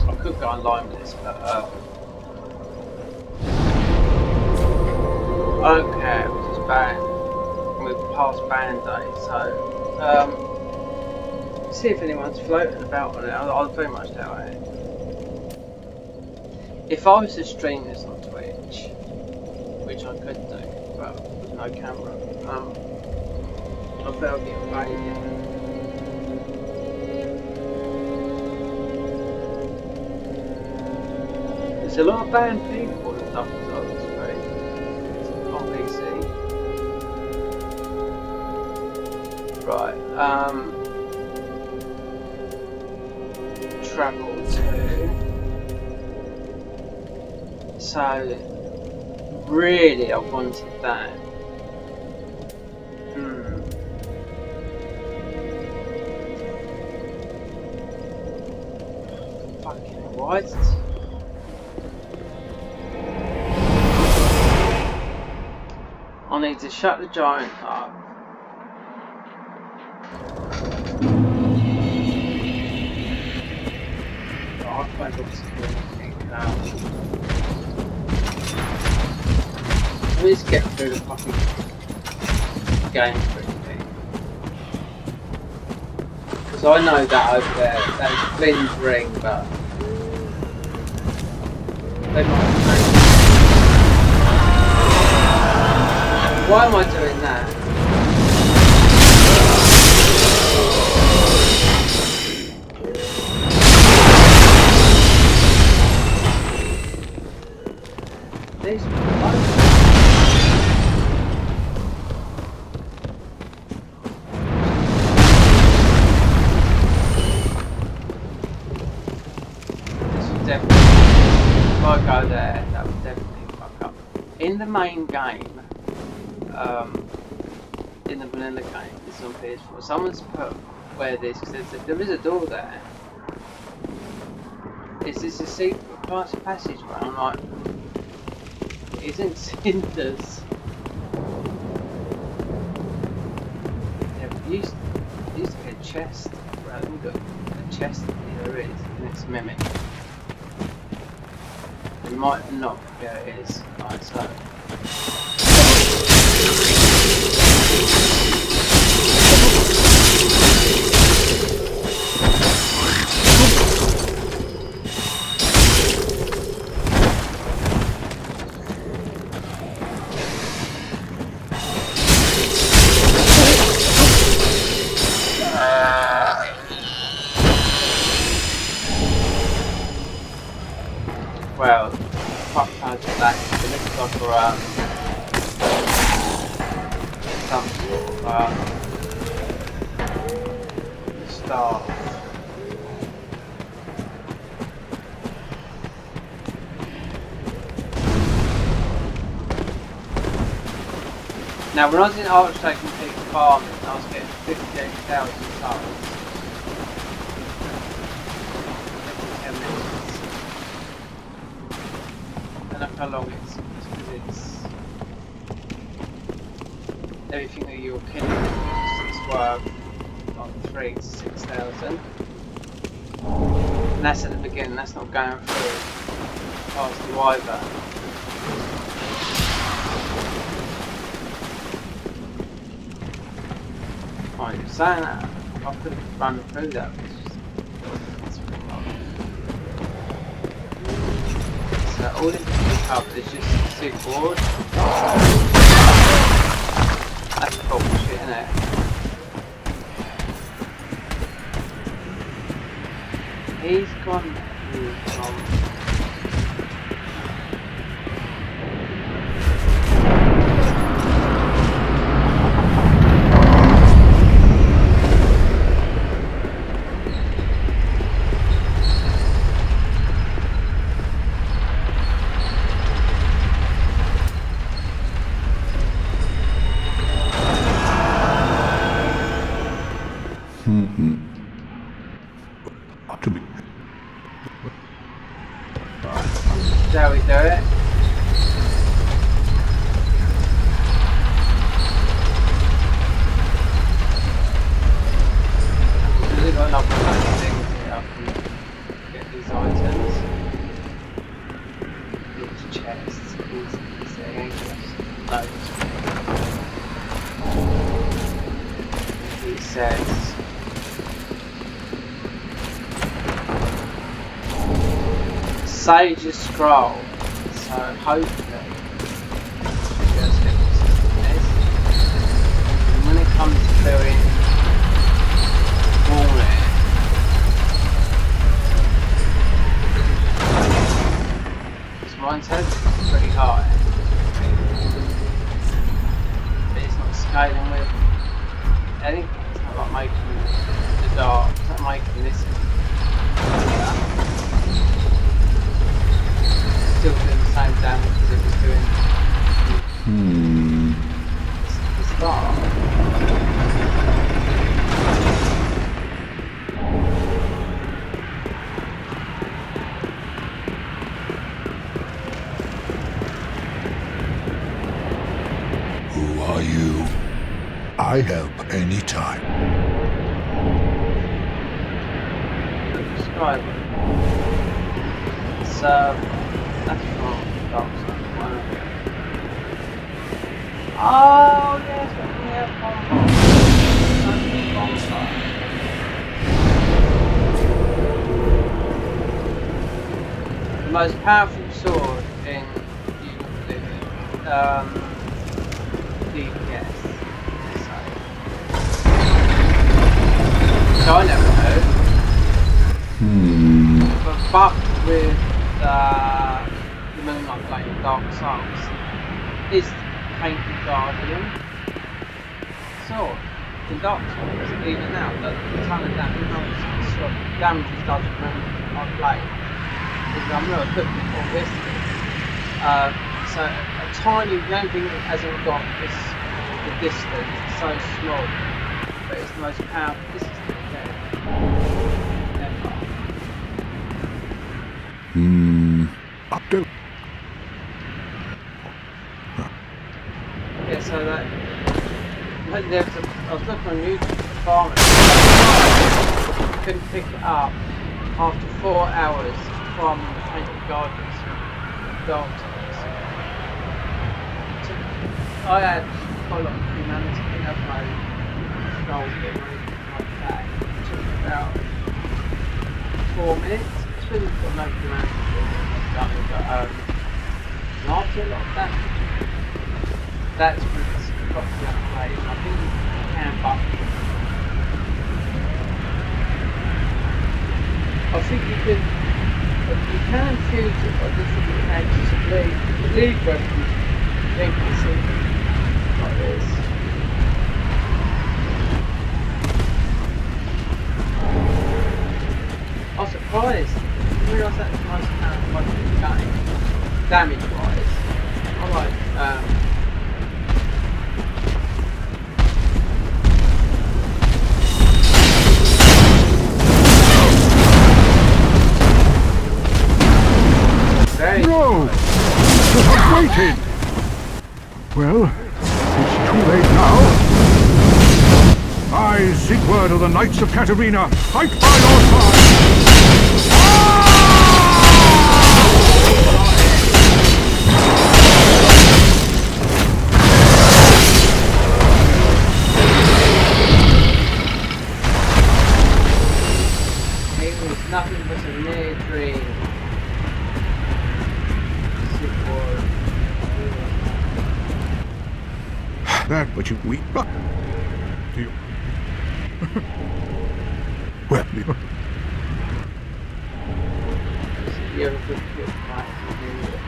I could go online with this, but I don't care, which is banned. We're past ban day, so see if anyone's floating about on it. I'll very much doubt it. If I was to stream this on Twitch, which I could do, but with no camera, I bet I'll get banned. There's a lot of banned people and stuff as well, it's great. On PC. Right, travel to. So, really, I wanted that. Fucking what? I need to shut the giant up. I'll find all security now. Let's get through the fucking game quickly. Because I know that over there, that's Flynn's ring, but they might have changed. Why am I doing that? These definitely, if I go there, that would definitely fuck up. In the main game, in the vanilla game, this is on PS4, someone's put where this, because there is a door there. Is this a secret passageway? I'm like, isn't cinders. Yeah, but used to be a chest. Well, we've got a chest here is, and it's a mimic. It might not. Yeah, it is. Right, so. Well, fuck knows what that is. It looks like some sort of staff. Now, when I was in Archstake and Peak Farming, I was getting 58,000 tons. Every 10 minutes. And look how long it's because it's everything that you're killing is worth like 3,000 to 6,000. And that's at the beginning, that's not going through past the wyvern. Oh, you're saying that? I could have run through that, but it's pretty long. So all it can pick up is just 2 boards. That's bullshit, isn't it? He's gone. He's gone. To be. Shall we do it? We've got enough things here. I can get these items. These chests, these things, loads. These sets. Sage's scroll, so hopefully just get this. And when it comes to doing walnut, this my intelligence is pretty high, but it's not scaling with anything. It's not like making the dark, it's not making this. Still doing the same damage as it was doing the start. Who are you? I help anytime. Subscriber. So that's from Dark Side. Oh yes, we have BONFIRE. The most powerful sword in DPS. So I never know. But with the Moonlight Blade of Dark Souls is Painted Guardian sword in Dark Souls. Even now, the ton of damage it does with Moonlight Blade. I'm not equipped with all this. So a tiny, the only thing it hasn't got is the distance. It's so small, but it's the most powerful. This is the Yeah, so that when there's a, I was looking on YouTube for farmers, couldn't pick it up after 4 hours from the painted gardens, dogs. I had quite a lot of humanity in my shoulder or anything like that. It took about 4 minutes. It's really got no humanity done, but after a lot of damage, that's when it's got to that way. I think you can button. I think you can fuse it, but I just think you can just leave weapons. Think it's like this. I was surprised. I didn't realise that was the most amount of money in the game, damage wise. I like No! I've waited! Well, it's too late now. I seek word of the Knights of Katarina. Fight by your side! it was nothing but a mere dream. That but you weep. You. Well, You ever put your mind to it?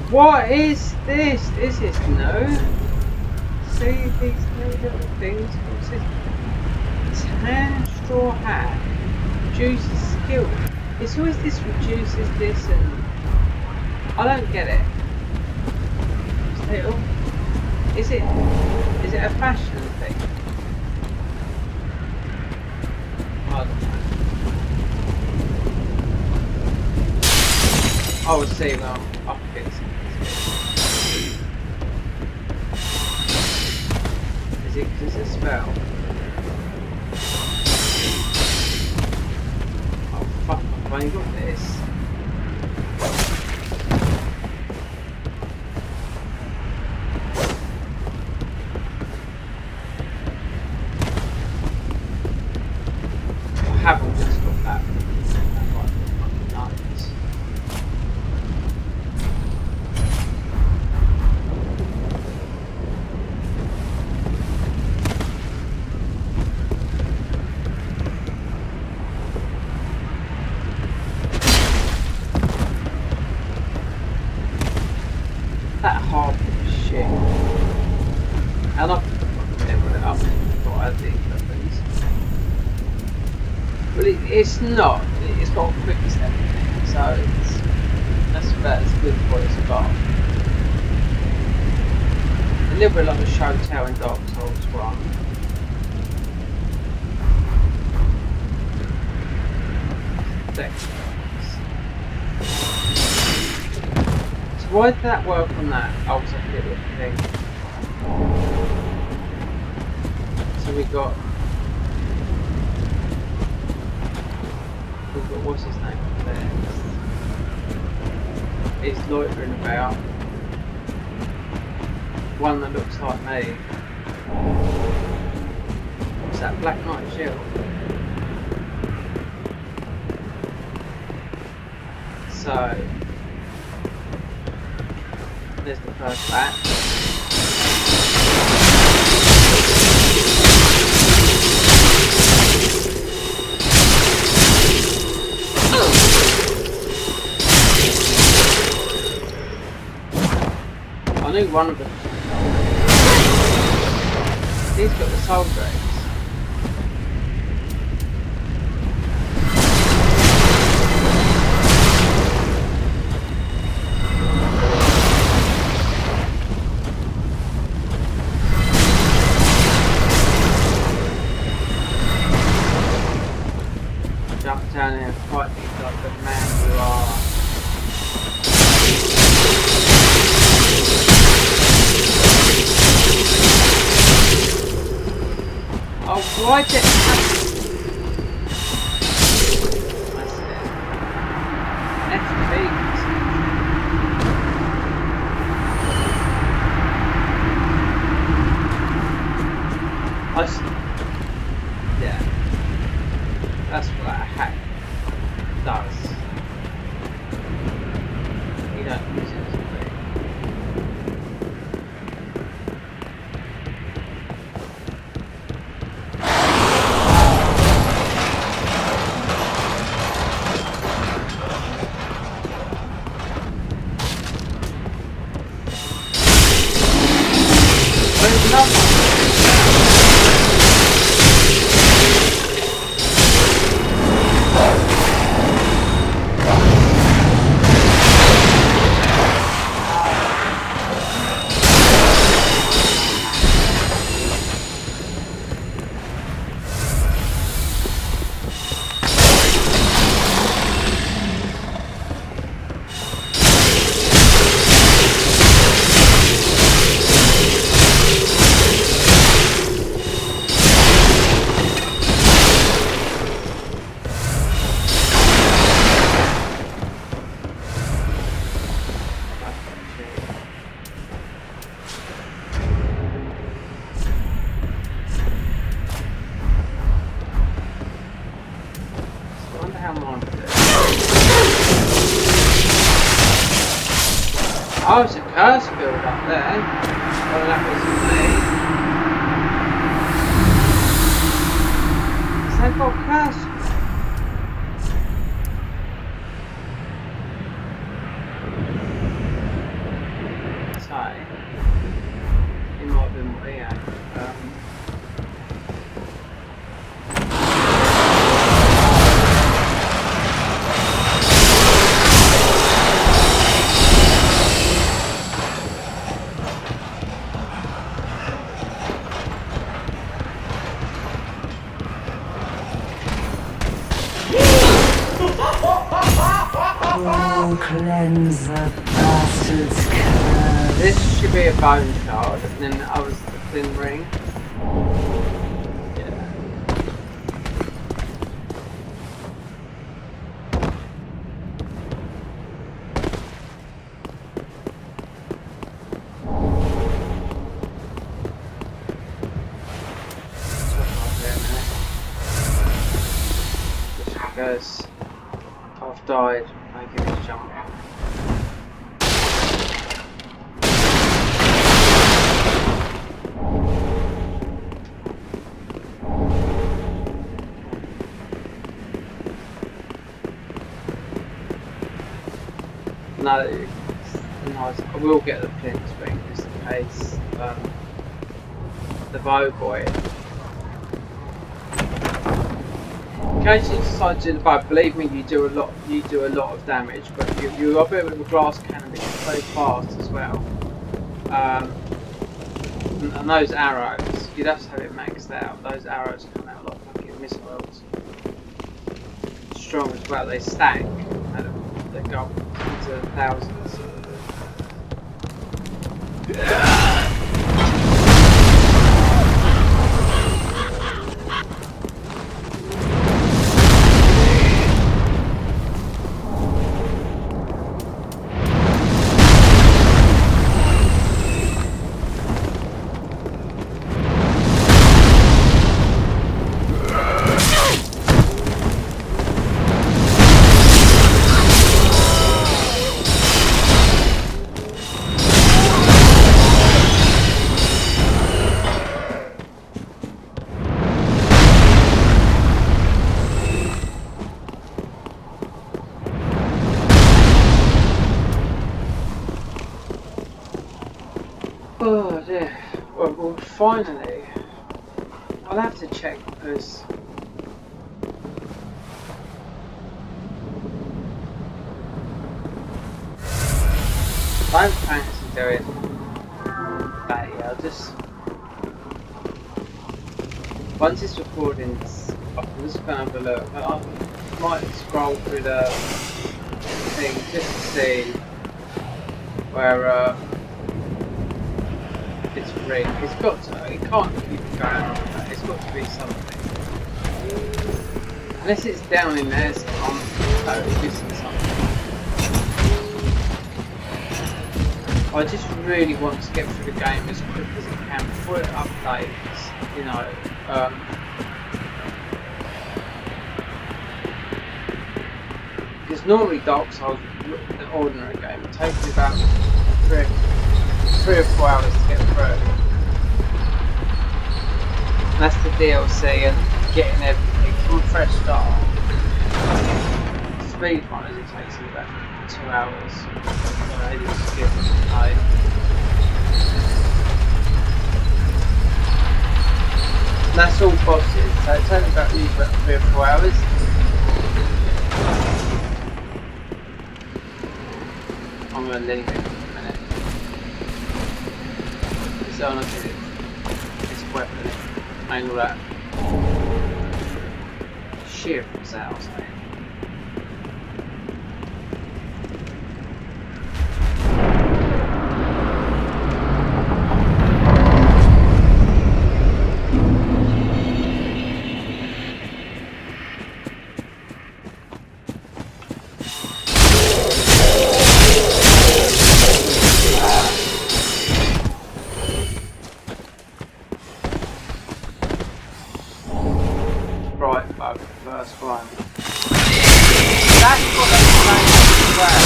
What is this? This is new. See these new little things? What's this? Tan straw hat. Reduces skill. It's always this reduces this and I don't get it. Still. Is it a fashion thing? I don't know. I would say well up against it. Is it because it's a spell? Oh fuck, I've only got this. I haven't just got that. That might be fucking nuts. That harp is shit. And I've leveled it up before I had these weapons. But it's not. It's got a quick step in it, so that's about as good as what it's got. A little bit like the show tell in Dark Souls 1. So why did that work on that ultimate little thing? So we've got what's his name up there? He's loitering about. One that looks like me. What's that Black Knight shield? So there's the first bat. I knew one of them. He's got the soul drakes. Jump down here and fight these like the man you are. Oh, why did it happen? Yeah, that's what that hack does. You don't use it as a thing. Oh, it's a curse build up there. Well, that wasn't me. Is that got curse? So, it might have been what he had. Cleanse the bastard's curse. This should be a bone shard, and then the other's the thin ring. Yeah. Just because I've died making this jump. No, it's nice. I will get the flint string just in case the bow boy. In case you decide to do the bow, believe me, you do a lot of damage, but you are a bit of a glass cannon that is so fast as well. And those arrows, you'd have to have it maxed out. Those arrows come out like fucking missiles. Strong as well, they stack. They go into thousands. Oh dear. Well, finally, I'll have to check because I don't fancy doing that yet. I'll just once this recording's up, I'm just gonna have a look. I might scroll through the thing just to see where it's rigged. It's got to. It can't keep going on. It's got to be something. Unless it's down in there, so I'm totally missing something. I just really want to get through the game as quick as I can before it updates, you know. Because normally Dark Souls, the ordinary game, it takes me about 3 or 4 hours to get through. And that's the DLC and getting everything from a fresh start. Speed runners, it takes me about 2 hours. So I just skip time. And that's all bosses, so it takes about 3 or 4 hours. I'm going to leave it for a minute. It's on a bit. It's weapon and all that. Shit was out, mate. First one. That's what they're saying as well.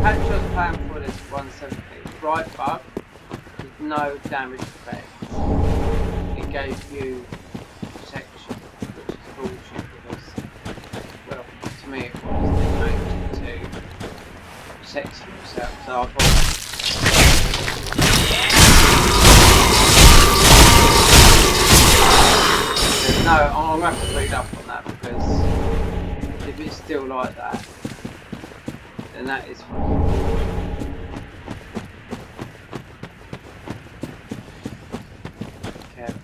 Patch's plan for this 170. Right bug with no damage effect. It gave you protection, which is bullshit because, well, to me it was. They changed it to protect yourself. So I thought. No, I'm going to have to read up on that because if it's still like that, then that is fine. Careful.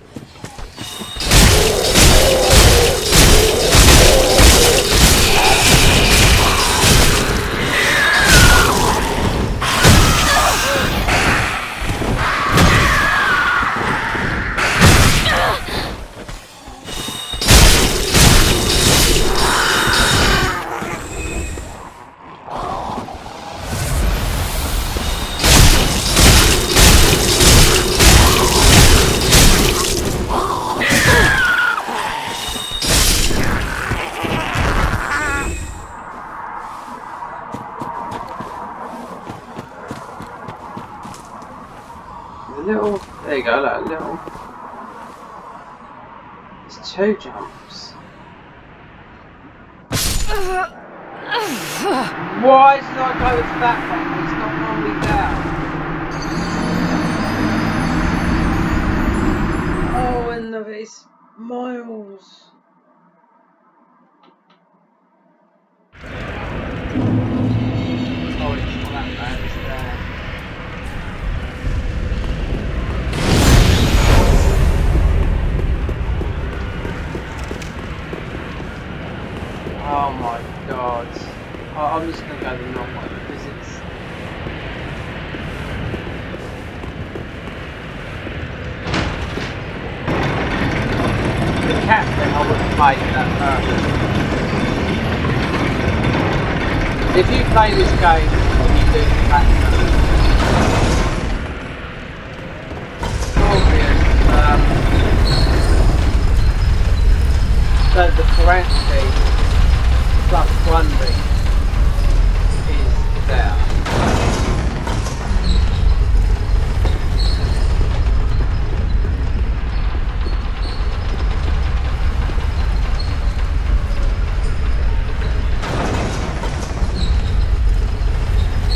There you go, like a little. It's 2 jumps. Why did I go to that one? It's not normally there. Oh, and it's miles. Oh, it's not that bad, it's there. Oh my god. I'm just going to go the normal way because it's... The captain, I wouldn't play that person. If you play this game, you do the captain. So the currency plus 1 ring is there.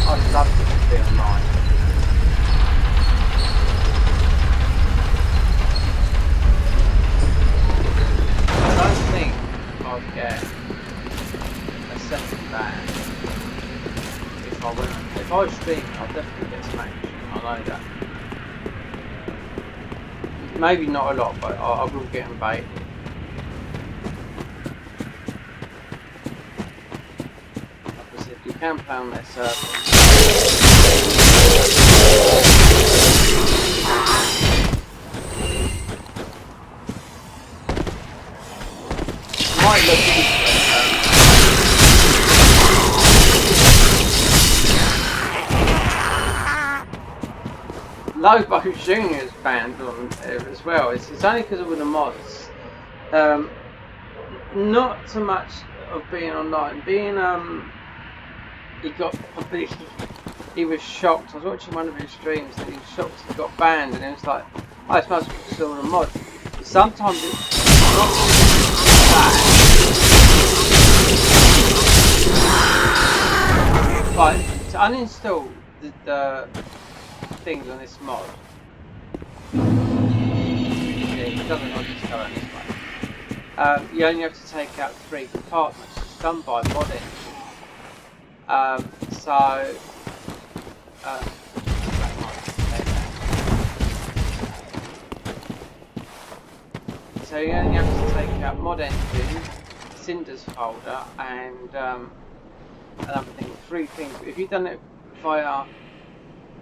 I'd love to be online. I don't think I'd get a second ban if I went. If I stream, I'll definitely get some action. I know that. Maybe not a lot, but I will get invaded. Like I said, you can play on their server. look into it. Low Bow Junior is banned on there as well. It's only because of all the mods. Not so much of being online. Being he was shocked. I was watching one of his streams and he was shocked he got banned, and it was like, oh, it's must be still a mod. But sometimes it's not bad. But to uninstall the things on this mod, it doesn't uninstall on this one. You only have to take out 3 compartments. It's done by modding. So you only have to take out mod engine, cinders folder, and another thing, 3 things. If you've done it via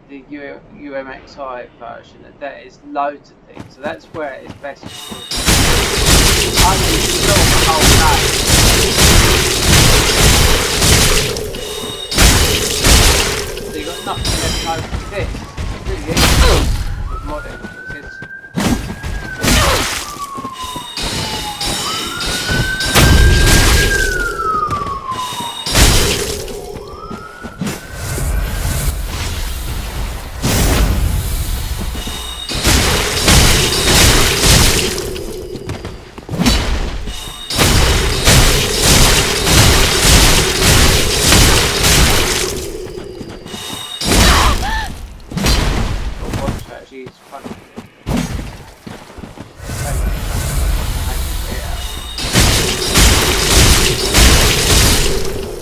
the UMXI version, there is loads of things. So that's where it's best to uninstall the whole game. So you've got nothing left over for this. It's really easy with modding.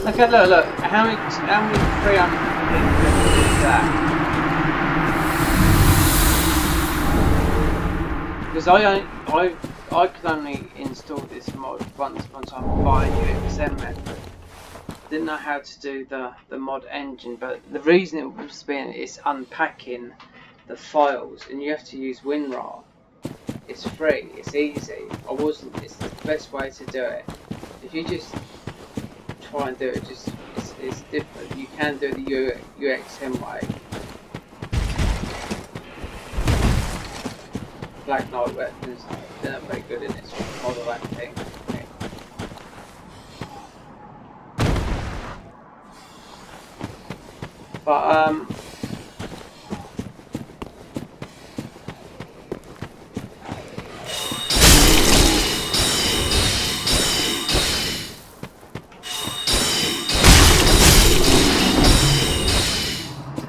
Okay, look, how many 300 is that? Because I could only install this mod once I'm buying UXM method. Didn't know how to do the mod engine, but the reason it was being is unpacking the files, and you have to use WinRAR. It's free, it's easy. It's the best way to do it. If you just try and do it, it's different. You can do the UXM way. Black Knight weapons, they're not very good in this model, that thing. But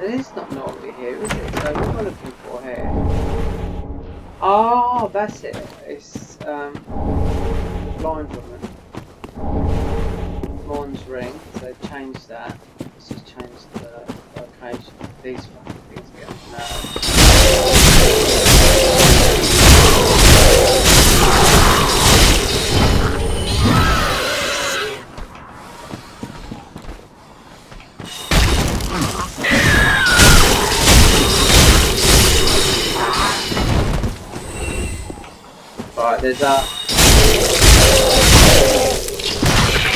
it's not normally here, is it? So what am I looking for here? Oh, that's it. It's blind woman. Morn's ring. So they've changed that. Let's just change the location. These fucking things get on my nerves. Right, there's a...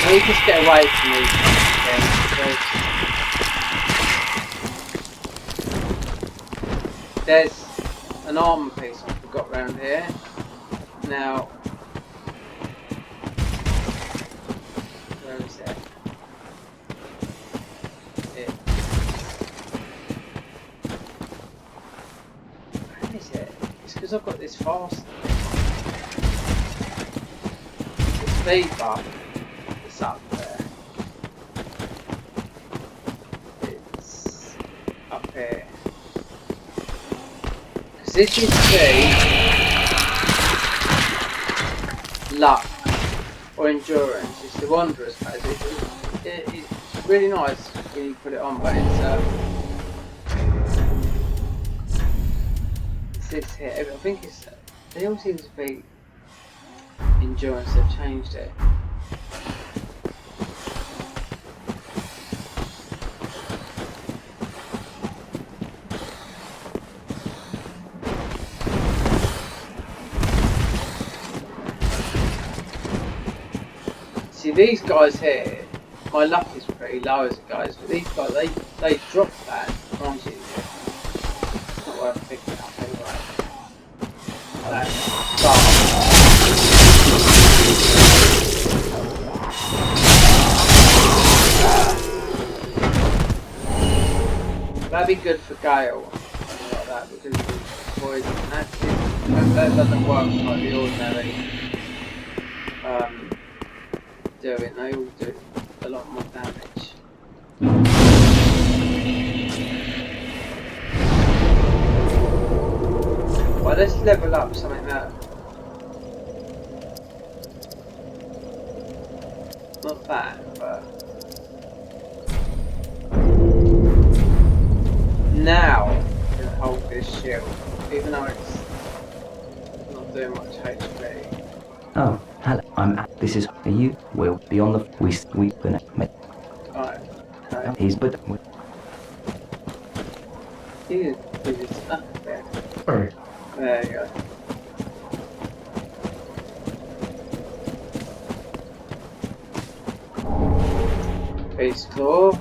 Let me just get away from these things. There's an armor piece I forgot around here. Now... Where is it? Where is it? It's because I've got this fast. Speed bump is up there. It's up here. Because this is the luck or endurance. It's the Wanderer's pad. It's really nice when you put it on, but it's this here. I think it's. They all seem to be. Endurance, they've changed it. See, these guys here, my luck is pretty low as it goes, but these guys, they drop that, can't you? It's not worth picking up anyway. That's that'd be good for Gale, something like that, because of poison. That doesn't work like the ordinary doing. They all do a lot more damage. Well, let's level up something that not that, but now I can hold this shield, even though it's not doing much HP. Oh, hello. This is you. Will be on the we gonna make. Right. Okay. He's but. He's stuck there. Sorry. There you go. Face claw.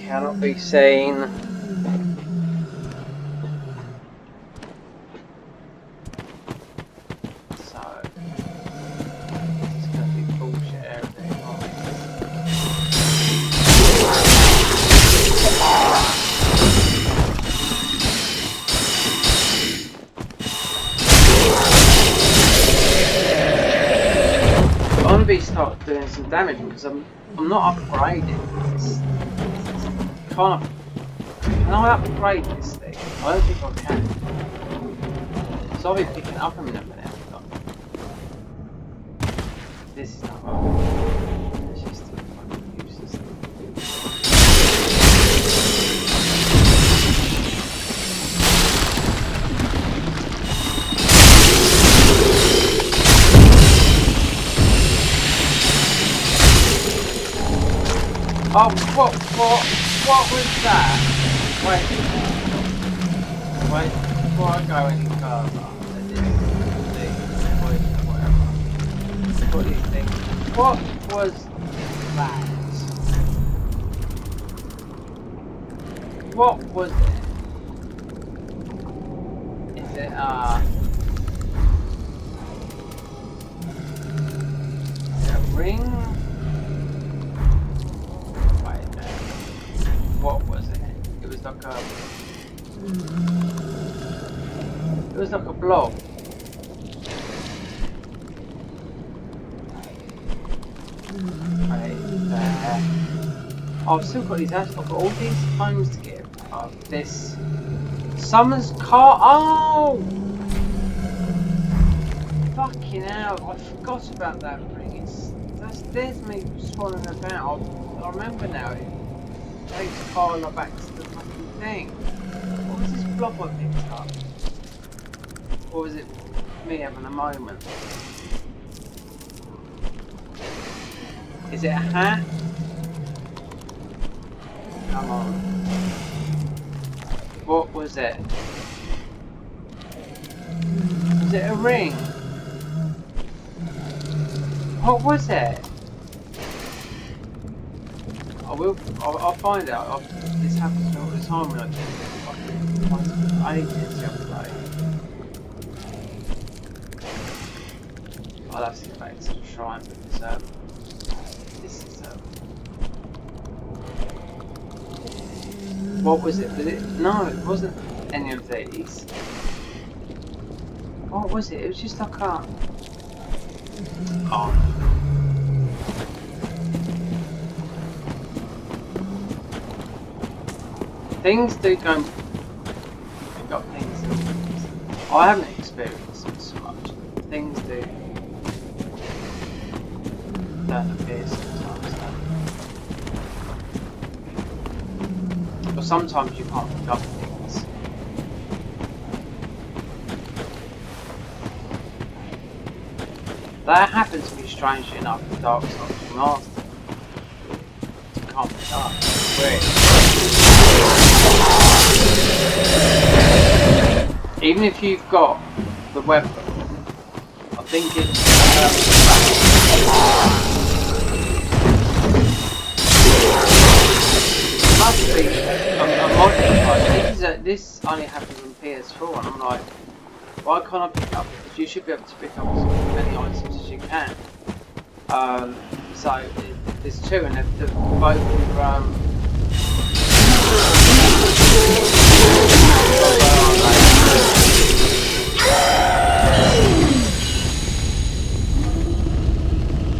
Cannot be seen. So it's gonna be bullshit everything. I'm gonna be start doing some damage because I'm not upgrading. Can I upgrade this thing? I don't think I can. So I'll be picking up in a minute. This is not right. It's just fucking useless. Oh, what was that? Wait, before I go any further, what do you think? What was that? What was it? Is it, is it a ring? What was it? It was like a blob. Right there. Oh, I've still got these I've got all these homes to give. This Summer's car. Oh! Fucking hell, I forgot about that ring. There's me swanning about. I remember now. Takes Carla back to the fucking thing. What was this blob I picked up? Or was it me having a moment? Is it a hat? Come on. What was it? Was it a ring? What was it? I'll find out. This happens all the time when I get fucking ages the other day. I'll have to get back to the shrine because this is what was it? Was it? No, it wasn't any of these. What was it? It was just like a... Oh. Things do go... Pick up things. I haven't experienced it so much. Things do... don't appear sometimes. But sometimes you can't pick up things. That happened to me strangely enough with Dark Souls Master. You can't pick up. It's weird. Even if you've got the weapon, I think it's must be a modifier. This only happens on PS4, and I'm like, why can't I pick up? Because you should be able to pick up as many items as you can. So there's two, and they're both from.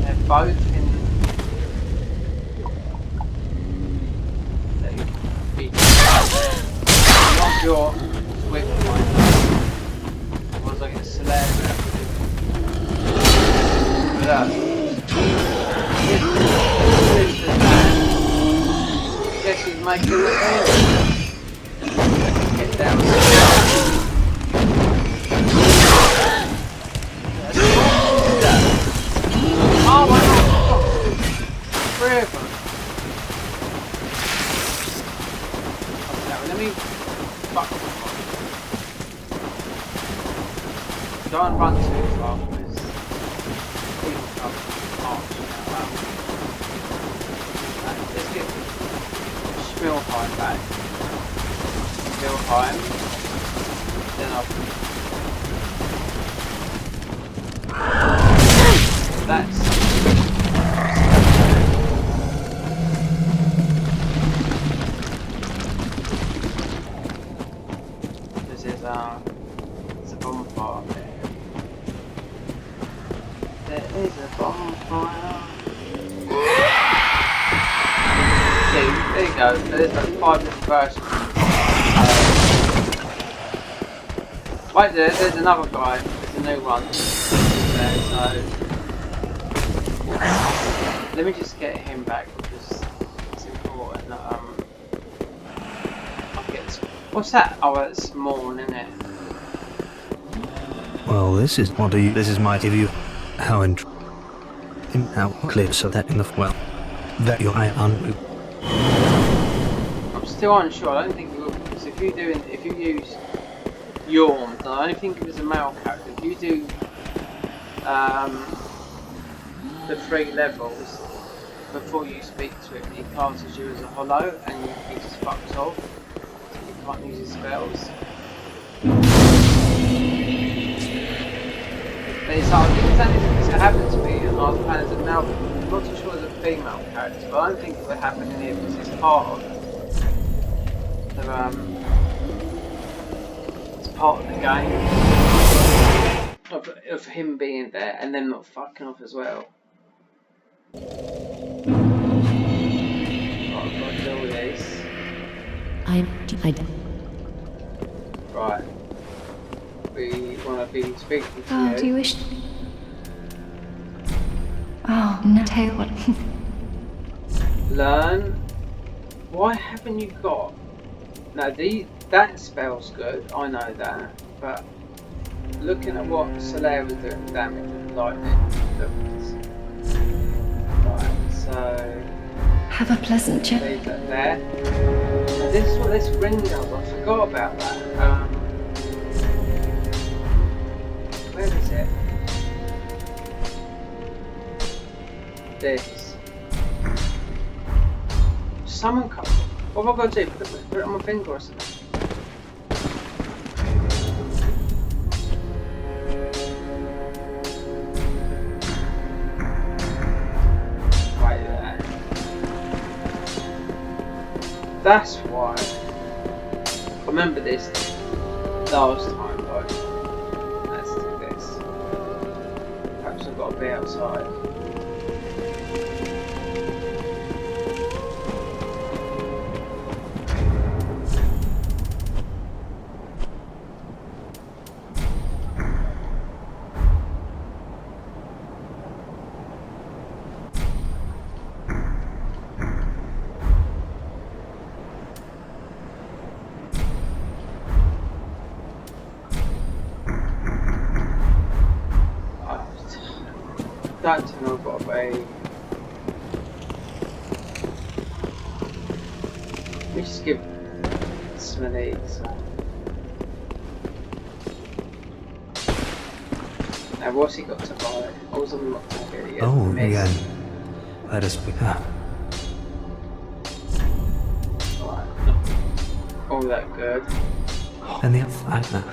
They're both in. Not your whip line. Was like a sled. Guess who's making the get down. Oh my god! Three of them. Okay, let me fuck them. Don't run too far because people come arch now. Let's get Schmilheim back. Schmilheim. Then that's this is it's a bonfire there. There is a bonfire. See, there you go. There's a 5-minute version. Right there's another guy. There's a new one. There, so let me just get him back because it's important that I get. What's that? Oh, it's Morn, isn't it? Well, this is what do you? This is my view. How how clear so that in the well that your eye on. I'm still unsure. I don't think it will because if you use Yorm, I only think it was a male character. If you do the 3 levels before you speak to him, he classes you as a hollow and he just fucks off. So you can't use his spells. But it's hard. It's only because it happened to me and I was playing as a male. I'm not too sure as a female character, but I don't think it would happen in here because it's part of the it's part of the game. Of him being there and then not fucking off as well. Right, I've got to deal with this. Right. We want to be speaking to you. Do you wish? Oh, no, tell you what. Learn. Why haven't you got? Now that spell's good. I know that, but. Looking at what Solaire was doing damage with lightning. Right, so Have a pleasant trip. leave that there. Now this is what this ring does. I forgot about that. this. Someone come. What have I got to do? Put it on my finger or something? Right there. That's why. I remember this last time though. Let's do this. Perhaps I've got to be outside. That's when I've got to be. Let me just give some of these. Now what's he got to buy? I was not going to get it yet. Oh, again. Let us be. Right, not all that good. And the other. I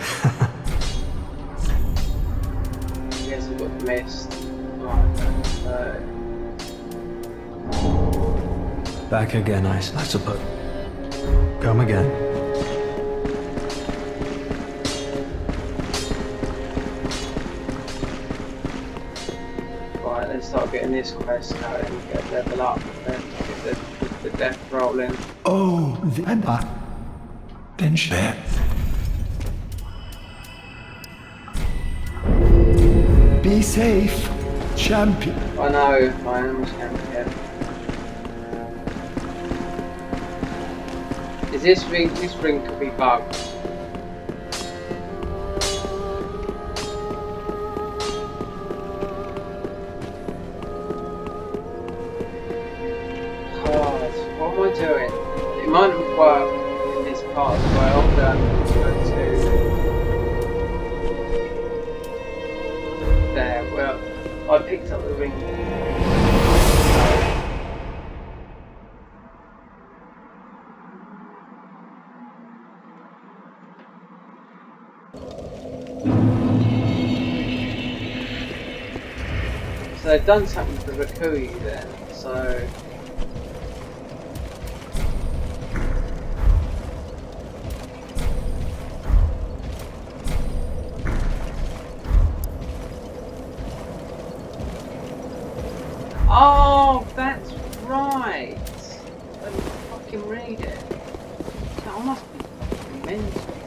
guess I've got the mist. Right, Back again, I suppose. Come again. right, let's start getting this quest out and get level up and get the death rolling. Oh, then share. Be safe, champion. I know, I am a champion. Is this ring could be bugged? God, what am I doing? It might not work in this part as well, but go to there. Well, I picked up the ring. So they've done something with the Rakui then, so... Oh, that's right! I didn't fucking read it. I must be fucking mental.